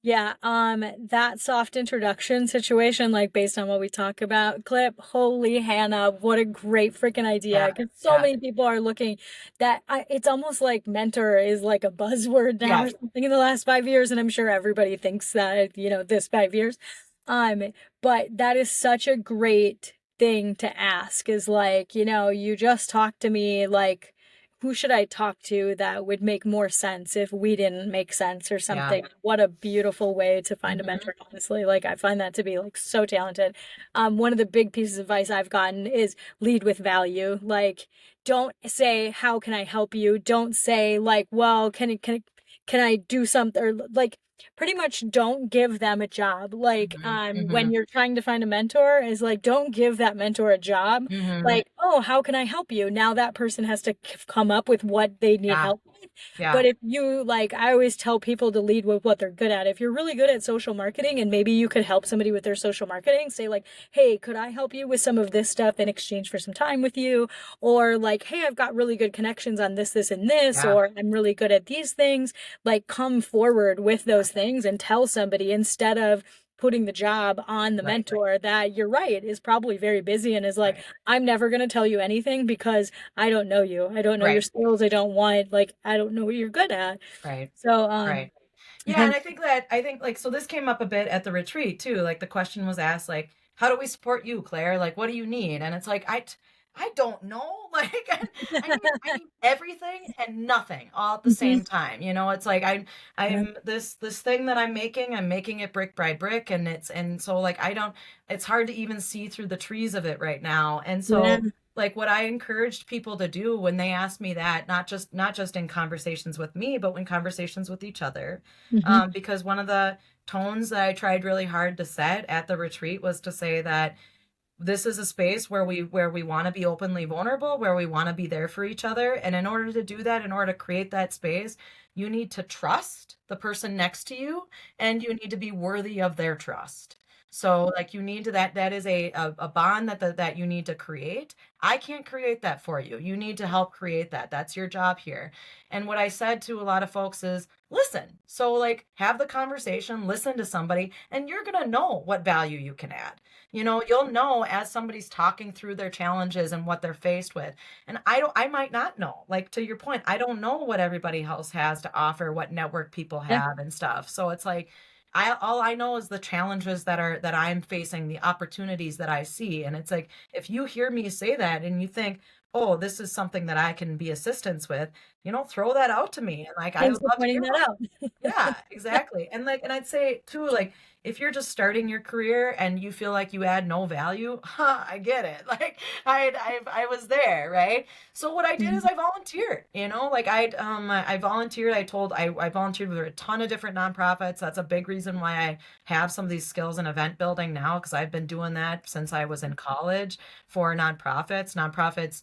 Yeah, that soft introduction situation, like based on what we talk about, clip, holy Hannah, what a great freaking idea.
Yeah.
Because so
Yeah.
many people are looking it's almost like mentor is like a buzzword now or
Yes.
something in the last 5 years, and I'm sure everybody thinks that, this 5 years. Um, but that is such a great thing to ask is like, you just talked to me, like, who should I talk to that would make more sense if we didn't make sense or
Yeah.
something? What a beautiful way to find a
Hmm.
mentor, honestly. Like, I find that to be like so talented. One of the big pieces of advice I've gotten is lead with value. Like, don't say, how can I help you? Don't say like, well, can I do something, or like, pretty much don't give them a job. Like,
Hmm.
when
Hmm.
you're trying to find a mentor, is like, don't give that mentor a job.
Hmm.
Like, oh, how can I help you? Now that person has to come up with what they need
Yeah.
help with.
Yeah.
But if you, like, I always tell people to lead with what they're good at. If you're really good at social marketing and maybe you could help somebody with their social marketing, say like, hey, could I help you with some of this stuff in exchange for some time with you? Or like, hey, I've got really good connections on this, and this,
Yeah.
or I'm really good at these things. Like, come forward with those things and tell somebody, instead of putting the job on the
Right.
mentor that, you're right, is probably very busy and is like,
Right.
I'm never going to tell you anything because I don't know you. I don't know your
Right.
skills. I don't want, like, I don't know what you're good at.
Right.
So,
Right.
I
Yeah, and
think,
I think like, so this came up a bit at the retreat too. Like the question was asked, like, how do we support you, Claire? Like, what do you need? And it's like, I don't know. Like, I need everything and nothing all at the
mhm,
same time. It's like
yeah,
I'm this thing that I'm making it brick by brick, and so like it's hard to even see through the trees of it right now. And
yeah,
so like what I encouraged people to do when they asked me that, not just in conversations with me, but in conversations with each other,
mhm,
because one of the tones that I tried really hard to set at the retreat was to say that this is a space where we want to be openly vulnerable, where we want to be there for each other, and in order to do that, in order to create that space, you need to trust the person next to you, and you need to be worthy of their trust. So like you need to that is a bond that you need to create. I can't create that for you. You need to help create that. That's your job here. And what I said to a lot of folks is, listen. So like have the conversation, listen to somebody, and you're going to know what value you can add. You'll know as somebody's talking through their challenges and what they're faced with. And I might not know. Like to your point, I don't know what everybody else has to offer, what network people
Yeah.
have and stuff. So it's like all I know is the challenges that I'm facing, the opportunities that I see. And it's like if you hear me say that and you think, oh, this is something that I can be assistance with, throw that out to me. And like I
Thanks
would
for
love to
pointing
hear
that
about
out.
it. Yeah, exactly. And I'd say too, like if you're just starting your career and you feel like you add no value, I get it. Like I was there, right? So what I did is
Mhm.
I volunteered, like I volunteered. I volunteered with a ton of different nonprofits. That's a big reason why I have some of these skills in event building now, because I've been doing that since I was in college for nonprofits. Nonprofits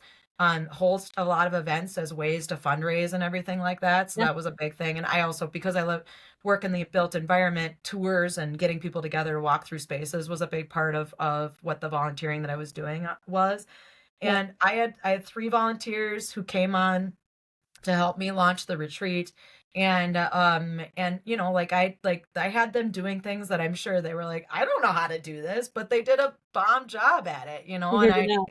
host a lot of events as ways to fundraise and everything like that. So
Yeah.
that was a big thing. And I also, because I work in the built environment, tours and getting people together to walk through spaces was a big part of what the volunteering that I was doing was.
Yeah.
And I had 3 volunteers who came on to help me launch the retreat. And I had them doing things that I'm sure they were like, I don't know how to do this, but they did a bomb job at it, and
Figured it out.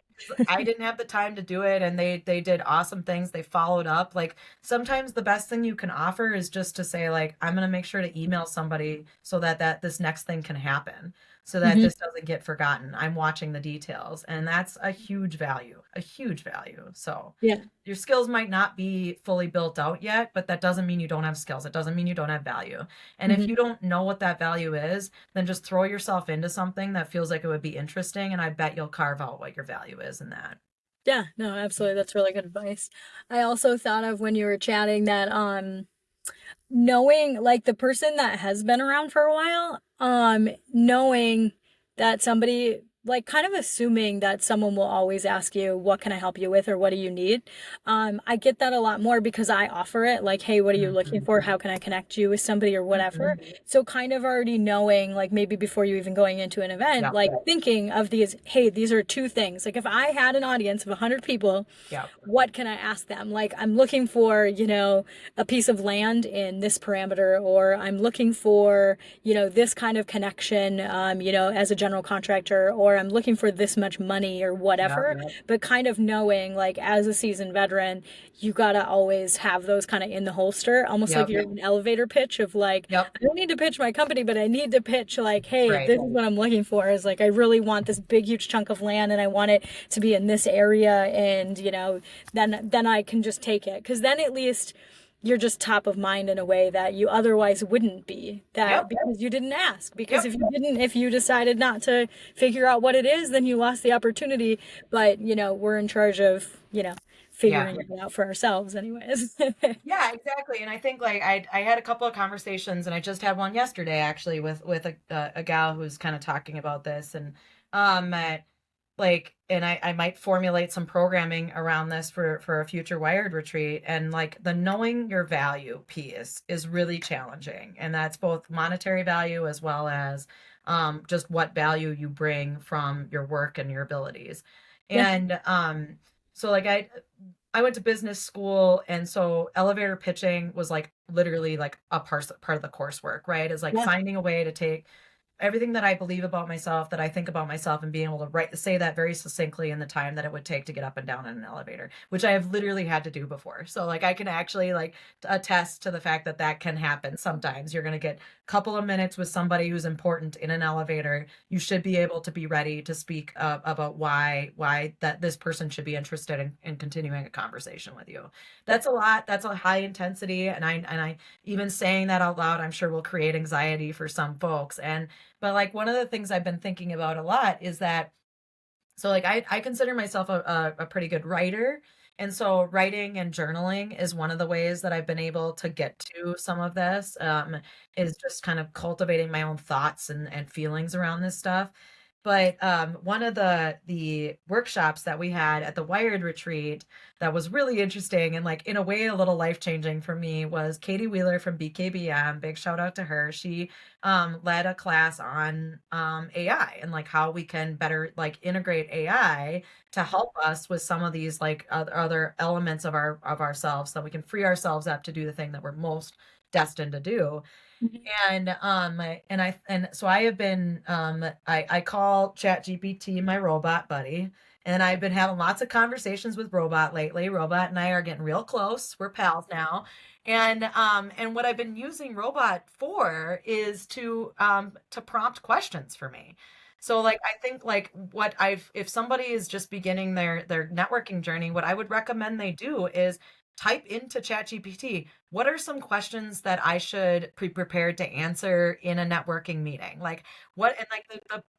I didn't have the time to do it, and they did awesome things. They followed up. Like sometimes the best thing you can offer is just to say like, I'm going to make sure to email somebody so that this next thing can happen, so that
Hmm.
this doesn't get forgotten. I'm watching the details, and that's a huge value, a huge value. So
Yeah.
your skills might not be fully built out yet, but that doesn't mean you don't have skills. It doesn't mean you don't have value. And if
Hmm.
you don't know what that value is, then just throw yourself into something that feels like it would be interesting. And I bet you'll carve out what your value is in that.
Yeah, no, absolutely. That's really good advice. I also thought of when you were chatting that knowing like the person that has been around for a while, knowing that somebody like kind of assuming that someone will always ask you, what can I help you with or what do you need? I get that a lot more because I offer it like, hey, what are you looking
Mhm.
for? How can I connect you with somebody or whatever?
Mhm.
So kind of already knowing, like maybe before you even going into an event,
Yep.
like thinking of these, hey, these are two things. Like if I had an audience of 100 people,
Yep.
what can I ask them? Like I'm looking for, a piece of land in this parameter, or I'm looking for, this kind of connection, as a general contractor, or I'm looking for this much money or
Yep.
whatever. But kind of knowing, like, as a seasoned veteran, you gotta always have those kind of in the holster, almost like
Yep.
you're an elevator pitch of like,
Yep.
I don't need to pitch my company, but I need to pitch, like, hey,
Right.
this is what I'm looking for is like, I really want this big, huge chunk of land and I want it to be in this area. And, then I can just take it. Cause then at least you're just top of mind in a way that you otherwise wouldn't be, that
Yep.
because you didn't ask, because
Yep.
if you decided not to figure out what it is, then you lost the opportunity. But we're in charge of
Yeah.
figuring it out for ourselves anyways.
Yeah, exactly. And I think like I had a couple of conversations, and I just had one yesterday actually with a gal who's kind of talking about this, and um uh, and I might formulate some programming around this for a future wired retreat. And like the knowing your value piece is really challenging, and that's both monetary value as well as just what value you bring from your work and your abilities.
Yeah.
And so like I went to business school, and so elevator pitching was like literally like a part of the coursework, right? Is like
Yeah.
finding a way to take everything that I believe about myself, that I think about myself, and being able to say that very succinctly in the time that it would take to get up and down in an elevator, which I have literally had to do before. So like I can actually like attest to the fact that that can happen. Sometimes you're going to get a couple of minutes with somebody who's important in an elevator. You should be able to be ready to speak about why that this person should be interested in continuing a conversation with you. That's a lot. That's a high intensity, and I even saying that out loud, I'm sure will create anxiety for some folks. And but like one of the things I've been thinking about a lot is that, so like I consider myself a pretty good writer. And so writing and journaling is one of the ways that I've been able to get to some of this, is just kind of cultivating my own thoughts and feelings around this stuff. But one of the workshops that we had at the Wired retreat that was really interesting and like in a way a little life changing for me was Katie Wheeler from BKBM. Big shout out to her. She led a class on AI and like how we can better like integrate AI to help us with some of these like other elements of ourselves, so that we can free ourselves up to do the thing that we're most destined to do.
Mhm.
And so I have been I call ChatGPT my robot buddy, and I've been having lots of conversations with Robot lately. Robot and I are getting real close. We're pals now. And what I've been using Robot for is to prompt questions for me. So like I think like what I've if somebody is just beginning their networking journey, what I would recommend they do is type into ChatGPT, what are some questions that I should be prepared to answer in a networking meeting? Like what and like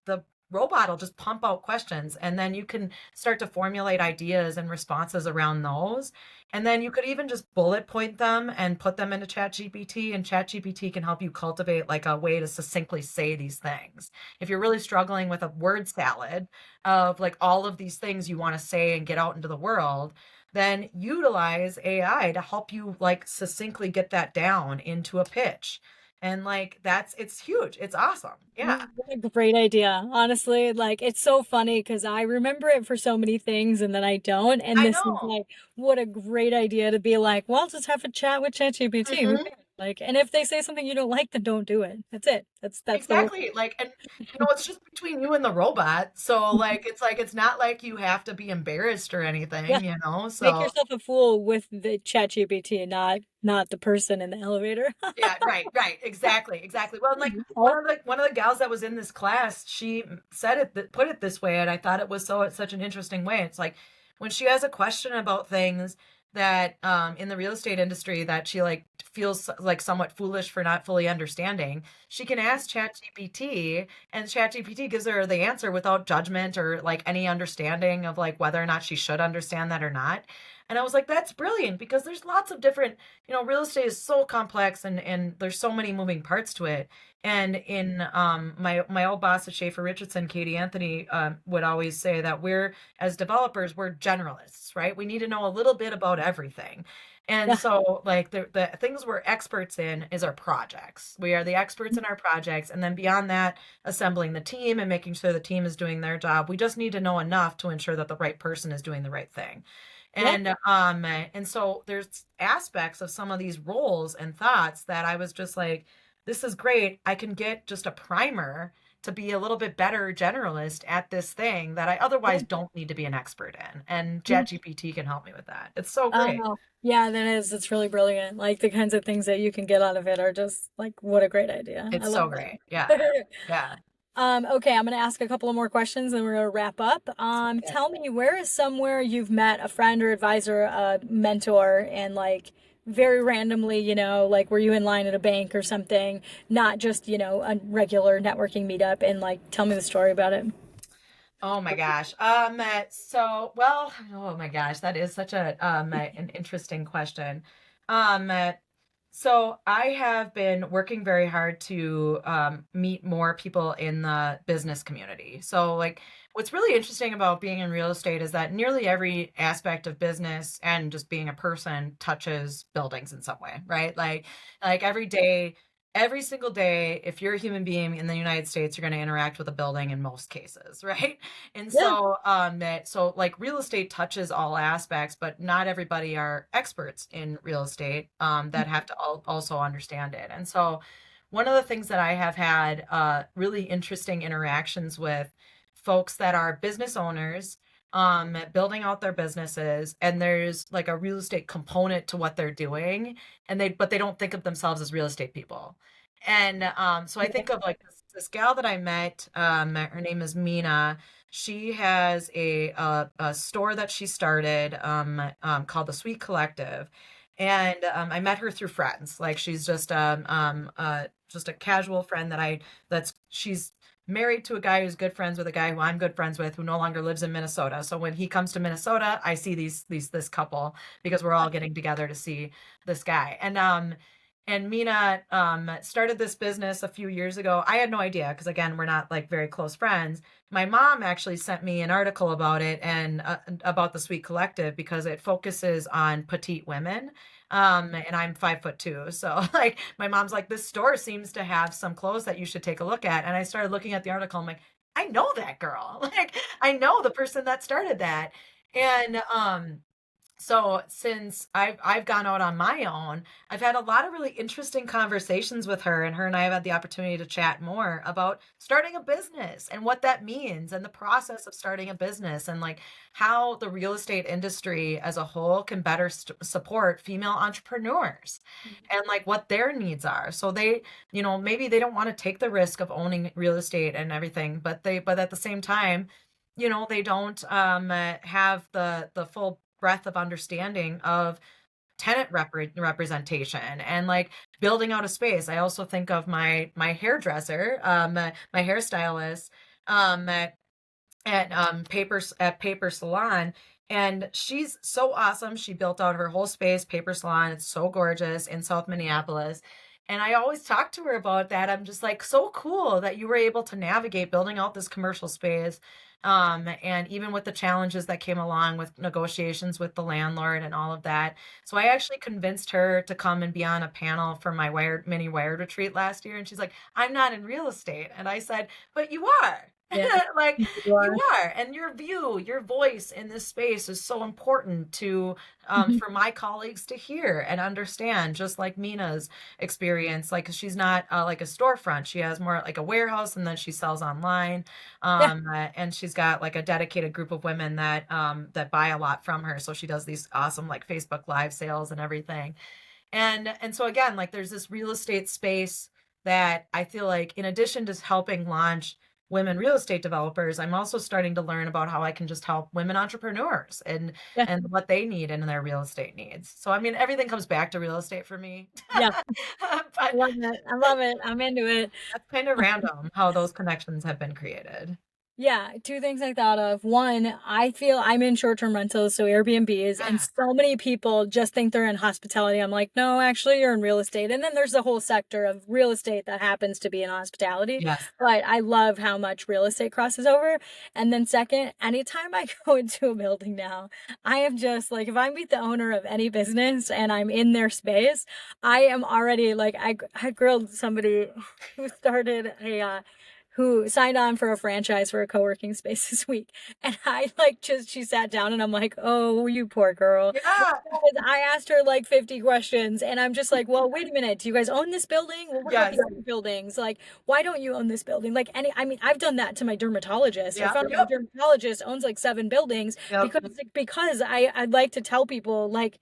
the robot will just pump out questions, and then you can start to formulate ideas and responses around those. And then you could even just bullet point them and put them into ChatGPT, and ChatGPT can help you cultivate like a way to succinctly say these things. If you're really struggling with a word salad of like all of these things you want to say and get out into the world, then utilize AI to help you like succinctly get that down into a pitch. And like it's huge. It's awesome. Yeah.
What a great idea. Honestly, like it's so funny because I remember it for so many things and then I don't. And
I
this is
know.
like, what a great idea to be like, well, just have a chat with ChatGPT. Who
Hmm.
cares? Like, and if they say something you don't like, then don't do it. That's it. That's the rule.
Exactly. Like, and it's just between you and the robot. So like it's not like you have to be embarrassed or
Yeah.
anything, you know?
Make
So
yourself a fool with the ChatGPT, not the person in the elevator.
yeah, right, exactly. Well, and like
Oh,
one of the gals that was in this class, she said it that put it this way, and I thought it was such an interesting way. It's like when she has a question about things that in the real estate industry that she like feels like somewhat foolish for not fully understanding, she can ask ChatGPT, and ChatGPT gives her the answer without judgment or like any understanding of like whether or not she should understand that or not. And I was like, that's brilliant because there's lots of different, real estate is so complex, and there's so many moving parts to it. And in my old boss at Schaefer Richardson, Katie Anthony, would always say that we're as developers, we're generalists, right? We need to know a little bit about everything. And
yeah.
so like the things we're experts in is our projects. We are the experts in our projects. And then beyond that, assembling the team and making sure the team is doing their job. We just need to know enough to ensure that the right person is doing the right thing.
Yeah.
And so there's aspects of some of these roles and thoughts that I was just like, this is great. I can get just a primer to be a little bit better generalist at this thing that I otherwise don't need to be an expert in. And
Yeah.
ChatGPT can help me with that. It's so great.
Oh, yeah, that is. It's really brilliant. Like the kinds of things that you can get out of it are just like, what a great idea. I
It's
love
so great. Yeah.
that.
Yeah.
Okay, I'm gonna ask a couple of more questions and we're gonna wrap up.
Okay.
Tell me, where is somewhere you've met a friend or advisor, a mentor, and like very randomly, like were you in line at a bank or something, not just, a regular networking meetup, and like tell me the story about it.
Oh my gosh. Oh my gosh, that is such an interesting question. So I have been working very hard to meet more people in the business community. So like what's really interesting about being in real estate is that nearly every aspect of business and just being a person touches buildings in some way, right? Like every day, every single day, if you're a human being in the United States, you're going to interact with a building in most cases, right? And
Yeah.
so like real estate touches all aspects, but not everybody are experts in real estate that have to also understand it. And so one of the things that I have had really interesting interactions with folks that are business owners building out their businesses, and there's like a real estate component to what they're doing, and they don't think of themselves as real estate people. And so I think of like this gal that I met, her name is Mina. She has a store that she started called the Sweet Collective. And I met her through friends. Like she's just a casual friend she's married to a guy who's good friends with a guy who I'm good friends with, who no longer lives in Minnesota. So when he comes to Minnesota, I see this couple because we're all getting together to see this guy. And Mina started this business a few years ago. I had no idea because again, we're not like very close friends. My mom actually sent me an article about it and about the Sweet Collective because it focuses on petite women. And I'm 5'2". So like my mom's like, this store seems to have some clothes that you should take a look at. And I started looking at the article. I'm like, I know that girl. Like I know the person that started that. And So since I've gone out on my own, I've had a lot of really interesting conversations with her, and I have had the opportunity to chat more about starting a business and what that means and the process of starting a business, and like how the real estate industry as a whole can better support female entrepreneurs and like what their needs are. So they, maybe they don't want to take the risk of owning real estate and everything, but at the same time, they don't have the full breadth of understanding of tenant representation and like building out a space. I also think of my hairdresser, my hairstylist, at Paper Salon, and she's so awesome. She built out her whole space, Paper Salon. It's so gorgeous in South Minneapolis. And I always talk to her about that. I'm just like, so cool that you were able to navigate building out this commercial space. And even with the challenges that came along with negotiations with the landlord and all of that. So I actually convinced her to come and be on a panel for my mini wired retreat last year. And she's like, I'm not in real estate. And I said, but you are.
Yeah,
Like,
you
you
are.
are, and your view, your voice in this space is so important to
Mhm.
for my colleagues to hear and understand, just like Mina's experience. Like, she's not like a storefront; she has more like a warehouse, and then she sells online.
Yeah,
And she's got like a dedicated group of women that buy a lot from her. So she does these awesome like Facebook Live sales and everything. And so again, like there's this real estate space that I feel like in addition to helping launch women real estate developers, I'm also starting to learn about how I can just help women entrepreneurs
yeah,
and what they need in their real estate needs. So I mean everything comes back to real estate for me.
yeah. I
But
love it. I love it. I'm into it.
that's kind of random how those connections have been created.
Yeah, two things I thought of. One, I feel I'm in short-term rentals, so Airbnbs, and
Yeah.
so many people just think they're in hospitality. I'm like, no, actually, you're in real estate. And then there's the whole sector of real estate that happens to be in hospitality.
Yes.
But I love how much real estate crosses over. And then second, anytime I go into a building now, I am just like, if I meet the owner of any business and I'm in their space, I am already like, I grilled somebody who started who signed on for a franchise for a co-working space this week. And I like just she sat down and I'm like, "Oh, you poor girl."
Yeah.
Because I asked her like 50 questions and I'm just like, "Well, wait a minute. Do you guys own this building? Well, what about the
Yes.
other buildings? Like, why don't you own this building?" Like I mean, I've done that to my dermatologist. I
Yep.
found out my
Yep.
dermatologist owns like 7 buildings
Yep.
because I'd like to tell people like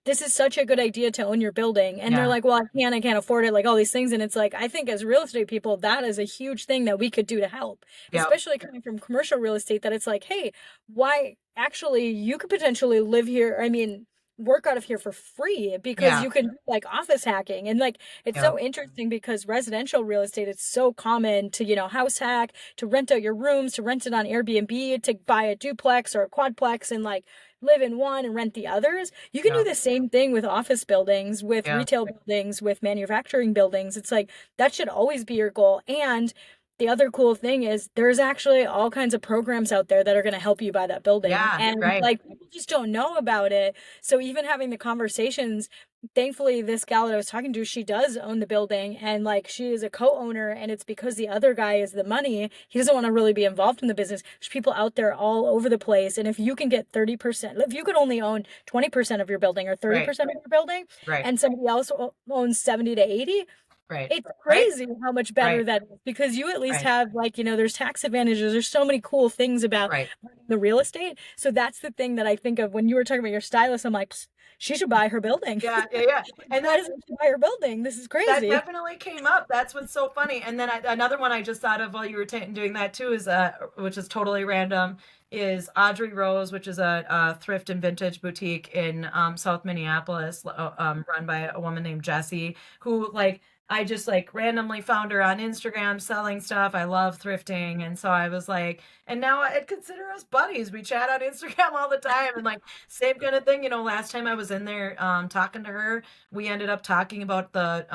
this is such a good idea to own your building. And they're
Yeah.
like, well, I can't afford it, like all these things. And it's like, I think as real estate people, that is a huge thing that we could do to help,
Yep.
especially coming from commercial real estate, that it's like, hey, why actually you could potentially live here. I mean, work out of here for free because
Yeah.
you can do like office hacking. And like, it's
Yep.
so interesting because residential real estate, it's so common to, house hack, to rent out your rooms, to rent it on Airbnb, to buy a duplex or a quadplex and like live in one and rent the others. You can do
Yep.
the same thing with office buildings, with
Yeah.
retail buildings, with manufacturing buildings. It's like that should always be your goal. And the other cool thing is there's actually all kinds of programs out there that are going to help you buy that building.
Yeah.
And
Right.
like people just don't know about it. So even having the conversations, thankfully this gal that I was talking to, she does own the building and like she is a co-owner, and it's because the other guy is the money. He doesn't want to really be involved in the business. There's people out there all over the place. And if you can get 30%, if you could only own 20% of your building or
Right.
30% of your building
Right.
and somebody else owns 70 to 80,
Right.
it's
Right.
crazy how much better
Right.
that is because you at least
Right.
have like, there's tax advantages. There's so many cool things about
Right.
the real estate. So that's the thing that I think of when you were talking about your stylist. I'm like, she should buy her building.
Yeah. Yeah. Yeah. And
Why
that
doesn't she buy her building? This is
that
crazy.
definitely came up. That's what's so funny. And then another one I just thought of while you were doing that too is which is totally random, is Audrey Rose, which is a thrift and vintage boutique in South Minneapolis, run by a woman named Jessie, who like I just like randomly found her on Instagram selling stuff. I love thrifting, and so I was like, and now I'd consider us buddies. We chat on Instagram all the time, and like same kind of thing. Last time I was in there talking to her, we ended up talking about the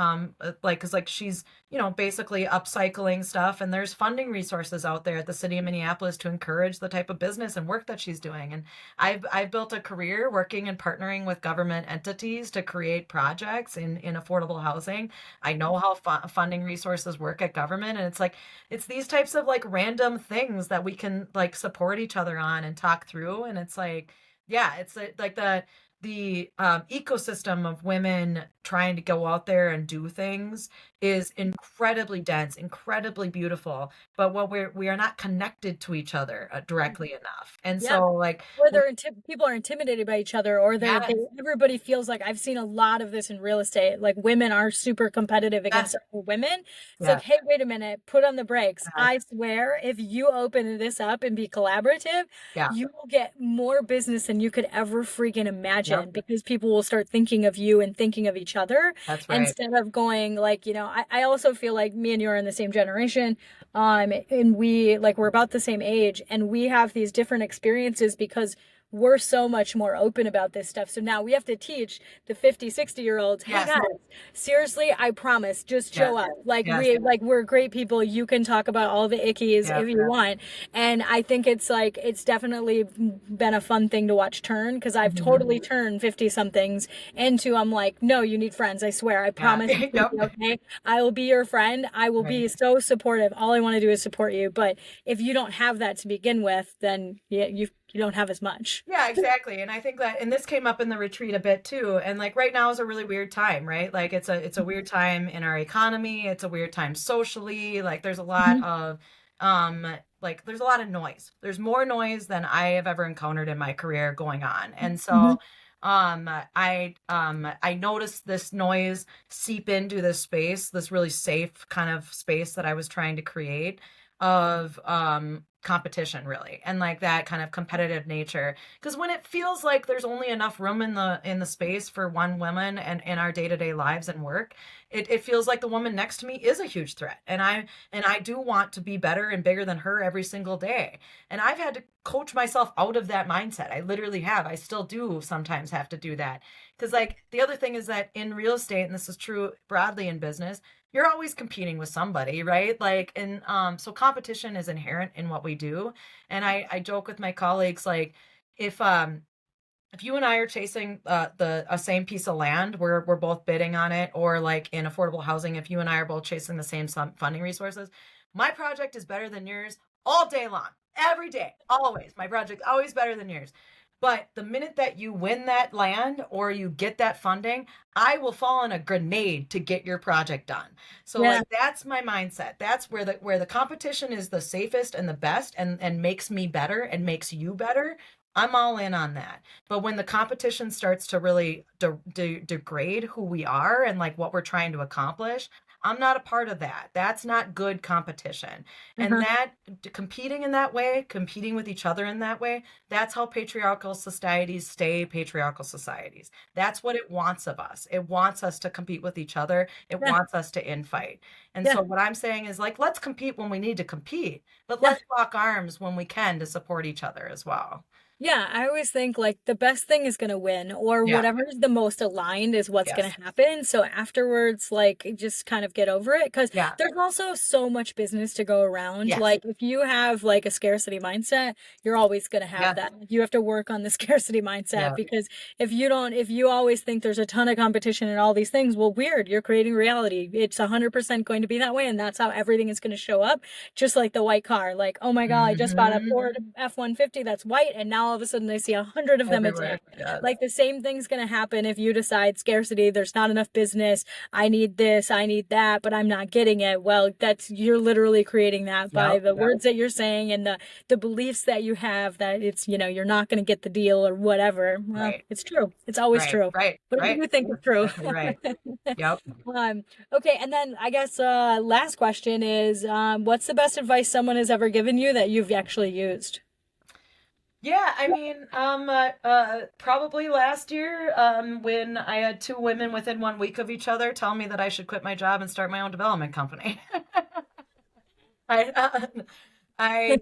like because like she's basically upcycling stuff, and there's funding resources out there at the city of Minneapolis to encourage the type of business and work that she's doing. And I've built a career working and partnering with government entities to create projects in affordable housing. I know how funding resources work at government, and it's like it's these types of like random things that we can like support each other on and talk through. And it's like, yeah, it's like the the ecosystem of women trying to go out there and do things is incredibly dense, incredibly beautiful. But what we are not connected to each other directly enough. And
Yeah.
so like
Or people are intimidated by each other, or
yes,
everybody feels like, I've seen a lot of this in real estate. Like women are super competitive against
yes,
other women. It's like,
yes,
hey, wait a minute, put on the brakes.
yes,
I swear, if you open this up and be collaborative,
yeah,
you will get more business than you could ever freaking
yep,
imagine, because people will start thinking of you and thinking of each other
that's right.
instead of going like, I also feel like me and you are in the same generation. And we're about the same age, and we have these different experiences because we're so much more open about this stuff. So now we have to teach the 50, 60-year-olds, hey
Yes,
guys, seriously, I promise, just show
yes,
up. Like
yes,
we're great people. You can talk about all the ickies
yeah,
if you want. And I think it's definitely been a fun thing to watch turn, because I've
mhm,
totally turned 50 somethings into, I'm like, no, you need friends. I swear. I
yeah,
promise it's gonna
yep,
be okay. I will be your friend. I will
right.
be so supportive. All I want to do is support you. But if you don't have that to begin with, then yeah, you don't have as much.
Yeah, exactly. And I think that, and this came up in the retreat a bit too. And like right now is a really weird time, right? Like it's a weird time in our economy. It's a weird time socially. Like there's a lot
Mhm.
of there's a lot of noise. There's more noise than I have ever encountered in my career going on. And
Mhm.
so I noticed this noise seep into this space, this really safe kind of space that I was trying to create of competition really, and like that kind of competitive nature, because when it feels like there's only enough room in the space for one woman and in our day-to-day lives and work, it feels like the woman next to me is a huge threat, and I do want to be better and bigger than her every single day. And I've had to coach myself out of that mindset. I literally have. I still do sometimes have to do that, because like the other thing is that in real estate, and this is true broadly in business, you're always competing with somebody, right? Like, and so competition is inherent in what we do. And I joke with my colleagues, like, if um if you and I are chasing the a same piece of land, we're both bidding on it, or like in affordable housing, if you and I are both chasing the same funding resources, my project is better than yours all day long, every day, always. My project's always better than yours. But the minute that you win that land or you get that funding, I will fall on a grenade to get your project done. So
Yeah.
like that's my mindset. That's where the competition is the safest and the best, and makes me better and makes you better. I'm all in on that. But when the competition starts to really degrade who we are and like what we're trying to accomplish, I'm not a part of that. That's not good competition. And
Uh-huh.
that competing in that way, competing with each other in that way, that's how patriarchal societies stay patriarchal societies. That's what it wants of us. It wants us to compete with each other. It
Yeah.
wants us to infight. And
Yeah.
so what I'm saying is like, let's compete when we need to compete, but
Yeah.
let's lock arms when we can to support each other as well.
Yeah, I always think like the best thing is going to win, or
Yeah.
whatever is the most aligned is what's going
Yes.
to happen. So afterwards, like just kind of get over it, because
Yeah.
there's also so much business to go around.
Yes.
Like if you have like a scarcity mindset, you're always going to have
Yes.
that. You have to work on the scarcity mindset,
Yeah.
because if you always think there's a ton of competition and all these things, well, weird, you're creating reality. It's 100% going to be that way, and that's how everything is going to show up. Just like the white car, like, oh my God, I just bought a
Hmm.
Ford F-150 that's white, and now all of a sudden I see 100 of them a day.
Everywhere. Yes.
Like the same thing's going to happen if you decide scarcity, there's not enough business, I need this, I need that, but I'm not getting it. Well, you're literally creating that by
Yep.
the words that you're saying and the beliefs that you have that it's, you're not going to get the deal or whatever. Well,
Right.
it's true. It's always
Right.
true.
Right.
Whatever
Right.
you think is
That's
true.
exactly right. Yep.
um, okay, and then I guess last question is, what's the best advice someone has ever given you that you've actually used?
Yeah, I mean, probably last year, when I had two women within 1 week of each other tell me that I should quit my job and start my own development company. I,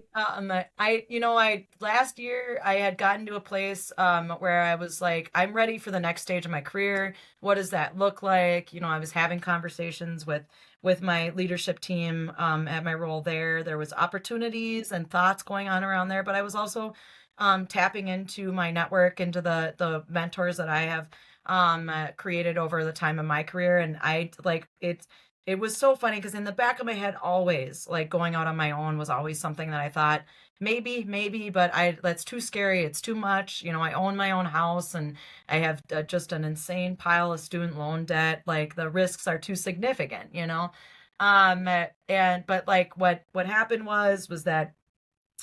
last year I had gotten to a place, where I was like, I'm ready for the next stage of my career. What does that look like? I was having conversations with my leadership team, at my role there. There was opportunities and thoughts going on around there, but I was also, tapping into my network, into the mentors that I have, created over the time of my career. And I like it's It was so funny because in the back of my head, always like going out on my own was always something that I thought maybe, but that's too scary. It's too much. You know, I own my own house and I have just an insane pile of student loan debt. Like the risks are too significant, you know? And but like what happened was that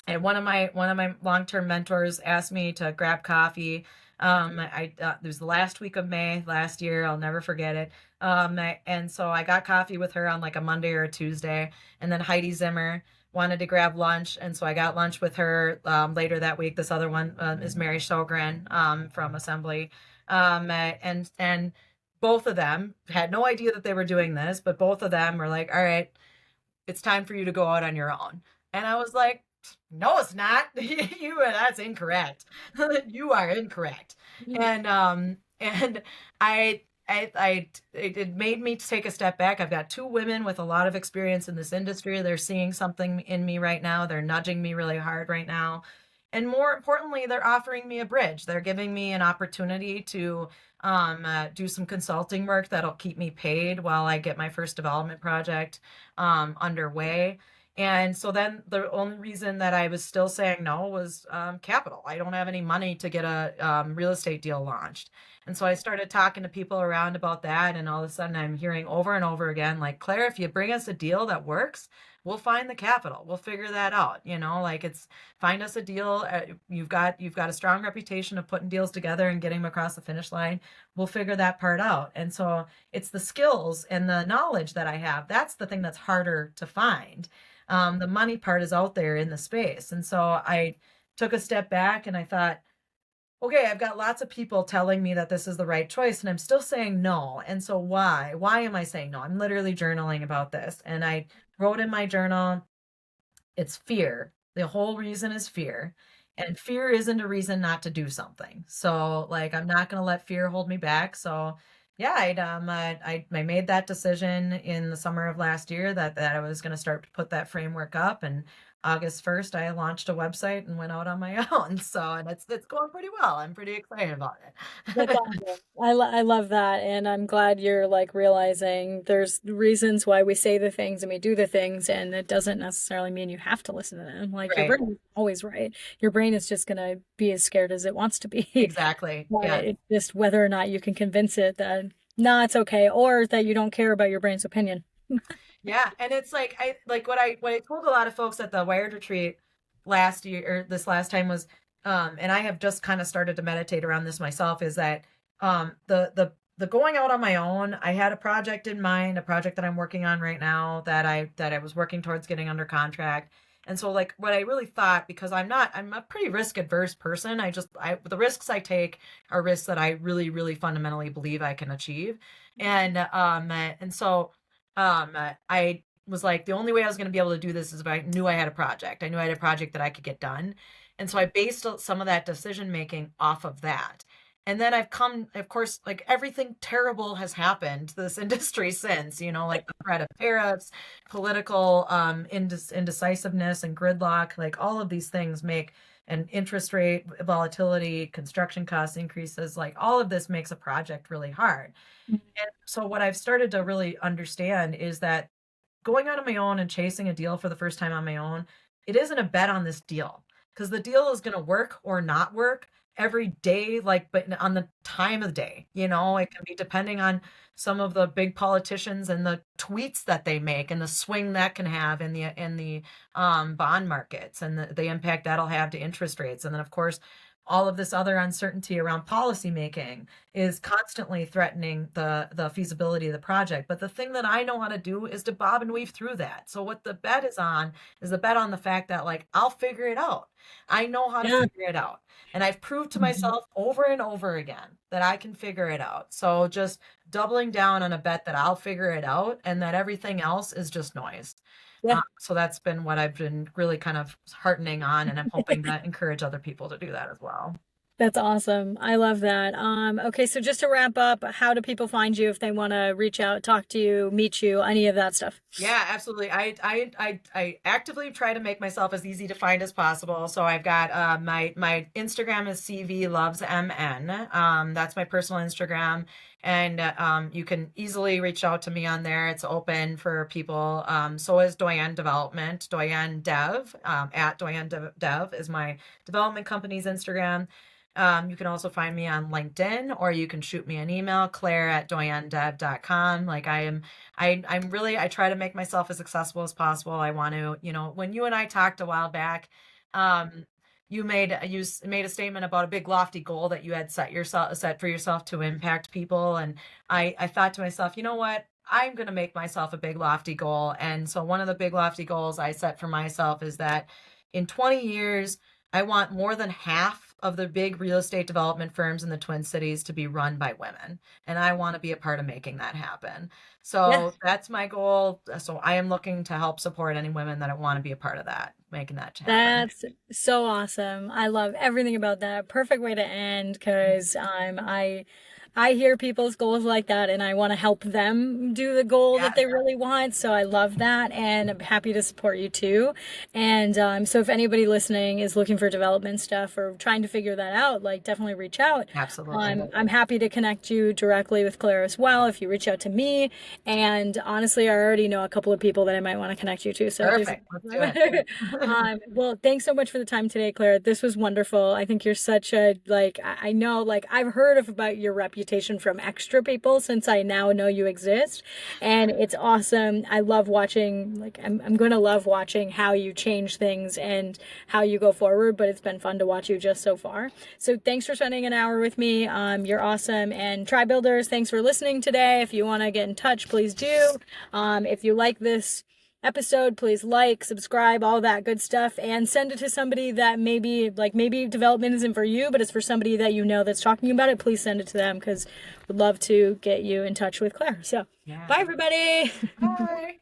and one of my long-term mentors asked me to grab coffee. It was the last week of May last year. I'll never forget it. And so I got coffee with her on like a Monday or a Tuesday, and then Heidi Zimmer wanted to grab lunch, and so I got lunch with her later that week. This other one is Mary Sjogren from Assembly, and both of them had no idea that they were doing this, but both of them were like, "All right, it's time for you to go out on your own." And I was like, no, it's not. That's incorrect. You are incorrect. And it made me take a step back. I've got two women with a lot of experience in this industry. They're seeing something in me right now. They're nudging me really hard right now. And more importantly, they're offering me a bridge. They're giving me an opportunity to do some consulting work that'll keep me paid while I get my first development project underway. And so then the only reason that I was still saying no was capital. I don't have any money to get a real estate deal launched. And so I started talking to people around about that. And all of a sudden I'm hearing over and over again, like, Claire, if you bring us a deal that works, we'll find the capital. We'll figure that out. You know, like it's find us a deal. You've got a strong reputation of putting deals together and getting them across the finish line. We'll figure that part out. And so it's the skills and the knowledge that I have. That's the thing that's harder to find. The money part is out there in the space. And so I took a step back and I thought, okay, I've got lots of people telling me that this is the right choice, and I'm still saying no. And so why? Why am I saying no? I'm literally journaling about this. And I wrote in my journal, it's fear. The whole reason is fear. And fear isn't a reason not to do something. So like I'm not gonna let fear hold me back. So yeah, I made that decision in the summer of last year that I was gonna start to put that framework up, and August 1st I launched a website and went out on my own. So and it's going pretty well. I'm pretty excited about
That's
it.
awesome. I love that, and I'm glad you're like realizing there's reasons why we say the things and we do the things, and it doesn't necessarily mean you have to listen to them. Like your
Right.
brain is always right. Your brain is just gonna be as scared as it wants to be.
Exactly.
But
Yeah.
it's just whether or not you can convince it that nah, it's okay, or that you don't care about your brain's opinion.
Yeah, and it's like I like what I told a lot of folks at the Wired retreat last year or this last time was and I have just kind of started to meditate around this myself is that the going out on my own, I had a project in mind, a project that I'm working on right now that I was working towards getting under contract. And so like what I really thought, because I'm a pretty risk adverse person. I the risks I take are risks that I really fundamentally believe I can achieve. And so I was like, the only way I was going to be able to do this is if I knew I had a project. I knew I had a project that I could get done. And so I based some of that decision making off of that. And then I've come, of course, like everything terrible has happened to this industry since, you know, like the threat of tariffs, political indecisiveness and gridlock, like all of these things make an interest rate volatility, construction cost increases, like all of this makes a project really hard. And so what I've started to really understand is that going out on my own and chasing a deal for the first time on my own, it isn't a bet on this deal because the deal is going to work or not work every day, like, but on the time of day, you know, it can be depending on some of the big politicians and the tweets that they make and the swing that can have in the bond markets and the impact that'll have to interest rates. And then, of course, all of this other uncertainty around policy making is constantly threatening the feasibility of the project. But the thing that I know how to do is to bob and weave through that. So what the bet is on is the bet on the fact that like I'll figure it out. I know how to
Yeah.
figure it out. And I've proved to
Mhm.
myself over and over again that I can figure it out. So just doubling down on a bet that I'll figure it out and that everything else is just noise.
Yeah.
So that's been what I've been really kind of heartening on, and I'm hoping to encourage other people to do that as well.
That's awesome. I love that. Okay, so just to wrap up, how do people find you if they want to reach out, talk to you, meet you, any of that stuff?
Yeah, absolutely. I actively try to make myself as easy to find as possible. So I've got my Instagram is CV loves MN. That's my personal Instagram, and you can easily reach out to me on there. It's open for people. So is Doyen Development, Doyen Dev, at Doyen Dev is my development company's Instagram. You can also find me on LinkedIn, or you can shoot me an email, claire@doyendev.com. Like I'm really, I try to make myself as accessible as possible. I want to, when you and I talked a while back, um, you made a statement about a big lofty goal that you had set for yourself to impact people. And I thought to myself, you know what? I'm going to make myself a big lofty goal. And so one of the big lofty goals I set for myself is that in 20 years, I want more than half of the big real estate development firms in the Twin Cities to be run by women. And I want to be a part of making that happen.
Yeah.
So that's my goal. So I am looking to help support any women that want to be a part of that, making that happen.
That's so awesome. I love everything about that. Perfect way to end because I hear people's goals like that and I want to help them do the goal that
Yes,
they really want. So I love that and I'm happy to support you too. And so if anybody listening is looking for development stuff or trying to figure that out, like definitely reach out.
absolutely.
I'm happy to connect you directly with Claire as well if you reach out to me. And honestly, I already know a couple of people that I might want to connect you to. So there's
Perfect. Let's do it.
well, thanks so much for the time today, Claire. This was wonderful. I think you're such a like I know like I've heard of about your reputation from extra people since I now know you exist, and it's awesome. I love watching like I'm going to love watching how you change things and how you go forward, but it's been fun to watch you just so far. So thanks for spending an hour with me. You're awesome. And Tribe Builders, thanks for listening today. If you want to get in touch, please do. If you like this episode, please like, subscribe, all that good stuff, and send it to somebody that maybe development isn't for you, but it's for somebody that you know that's talking about it. Please send it to them because we'd love to get you in touch with Claire. So,
Yeah.
bye everybody.
Bye.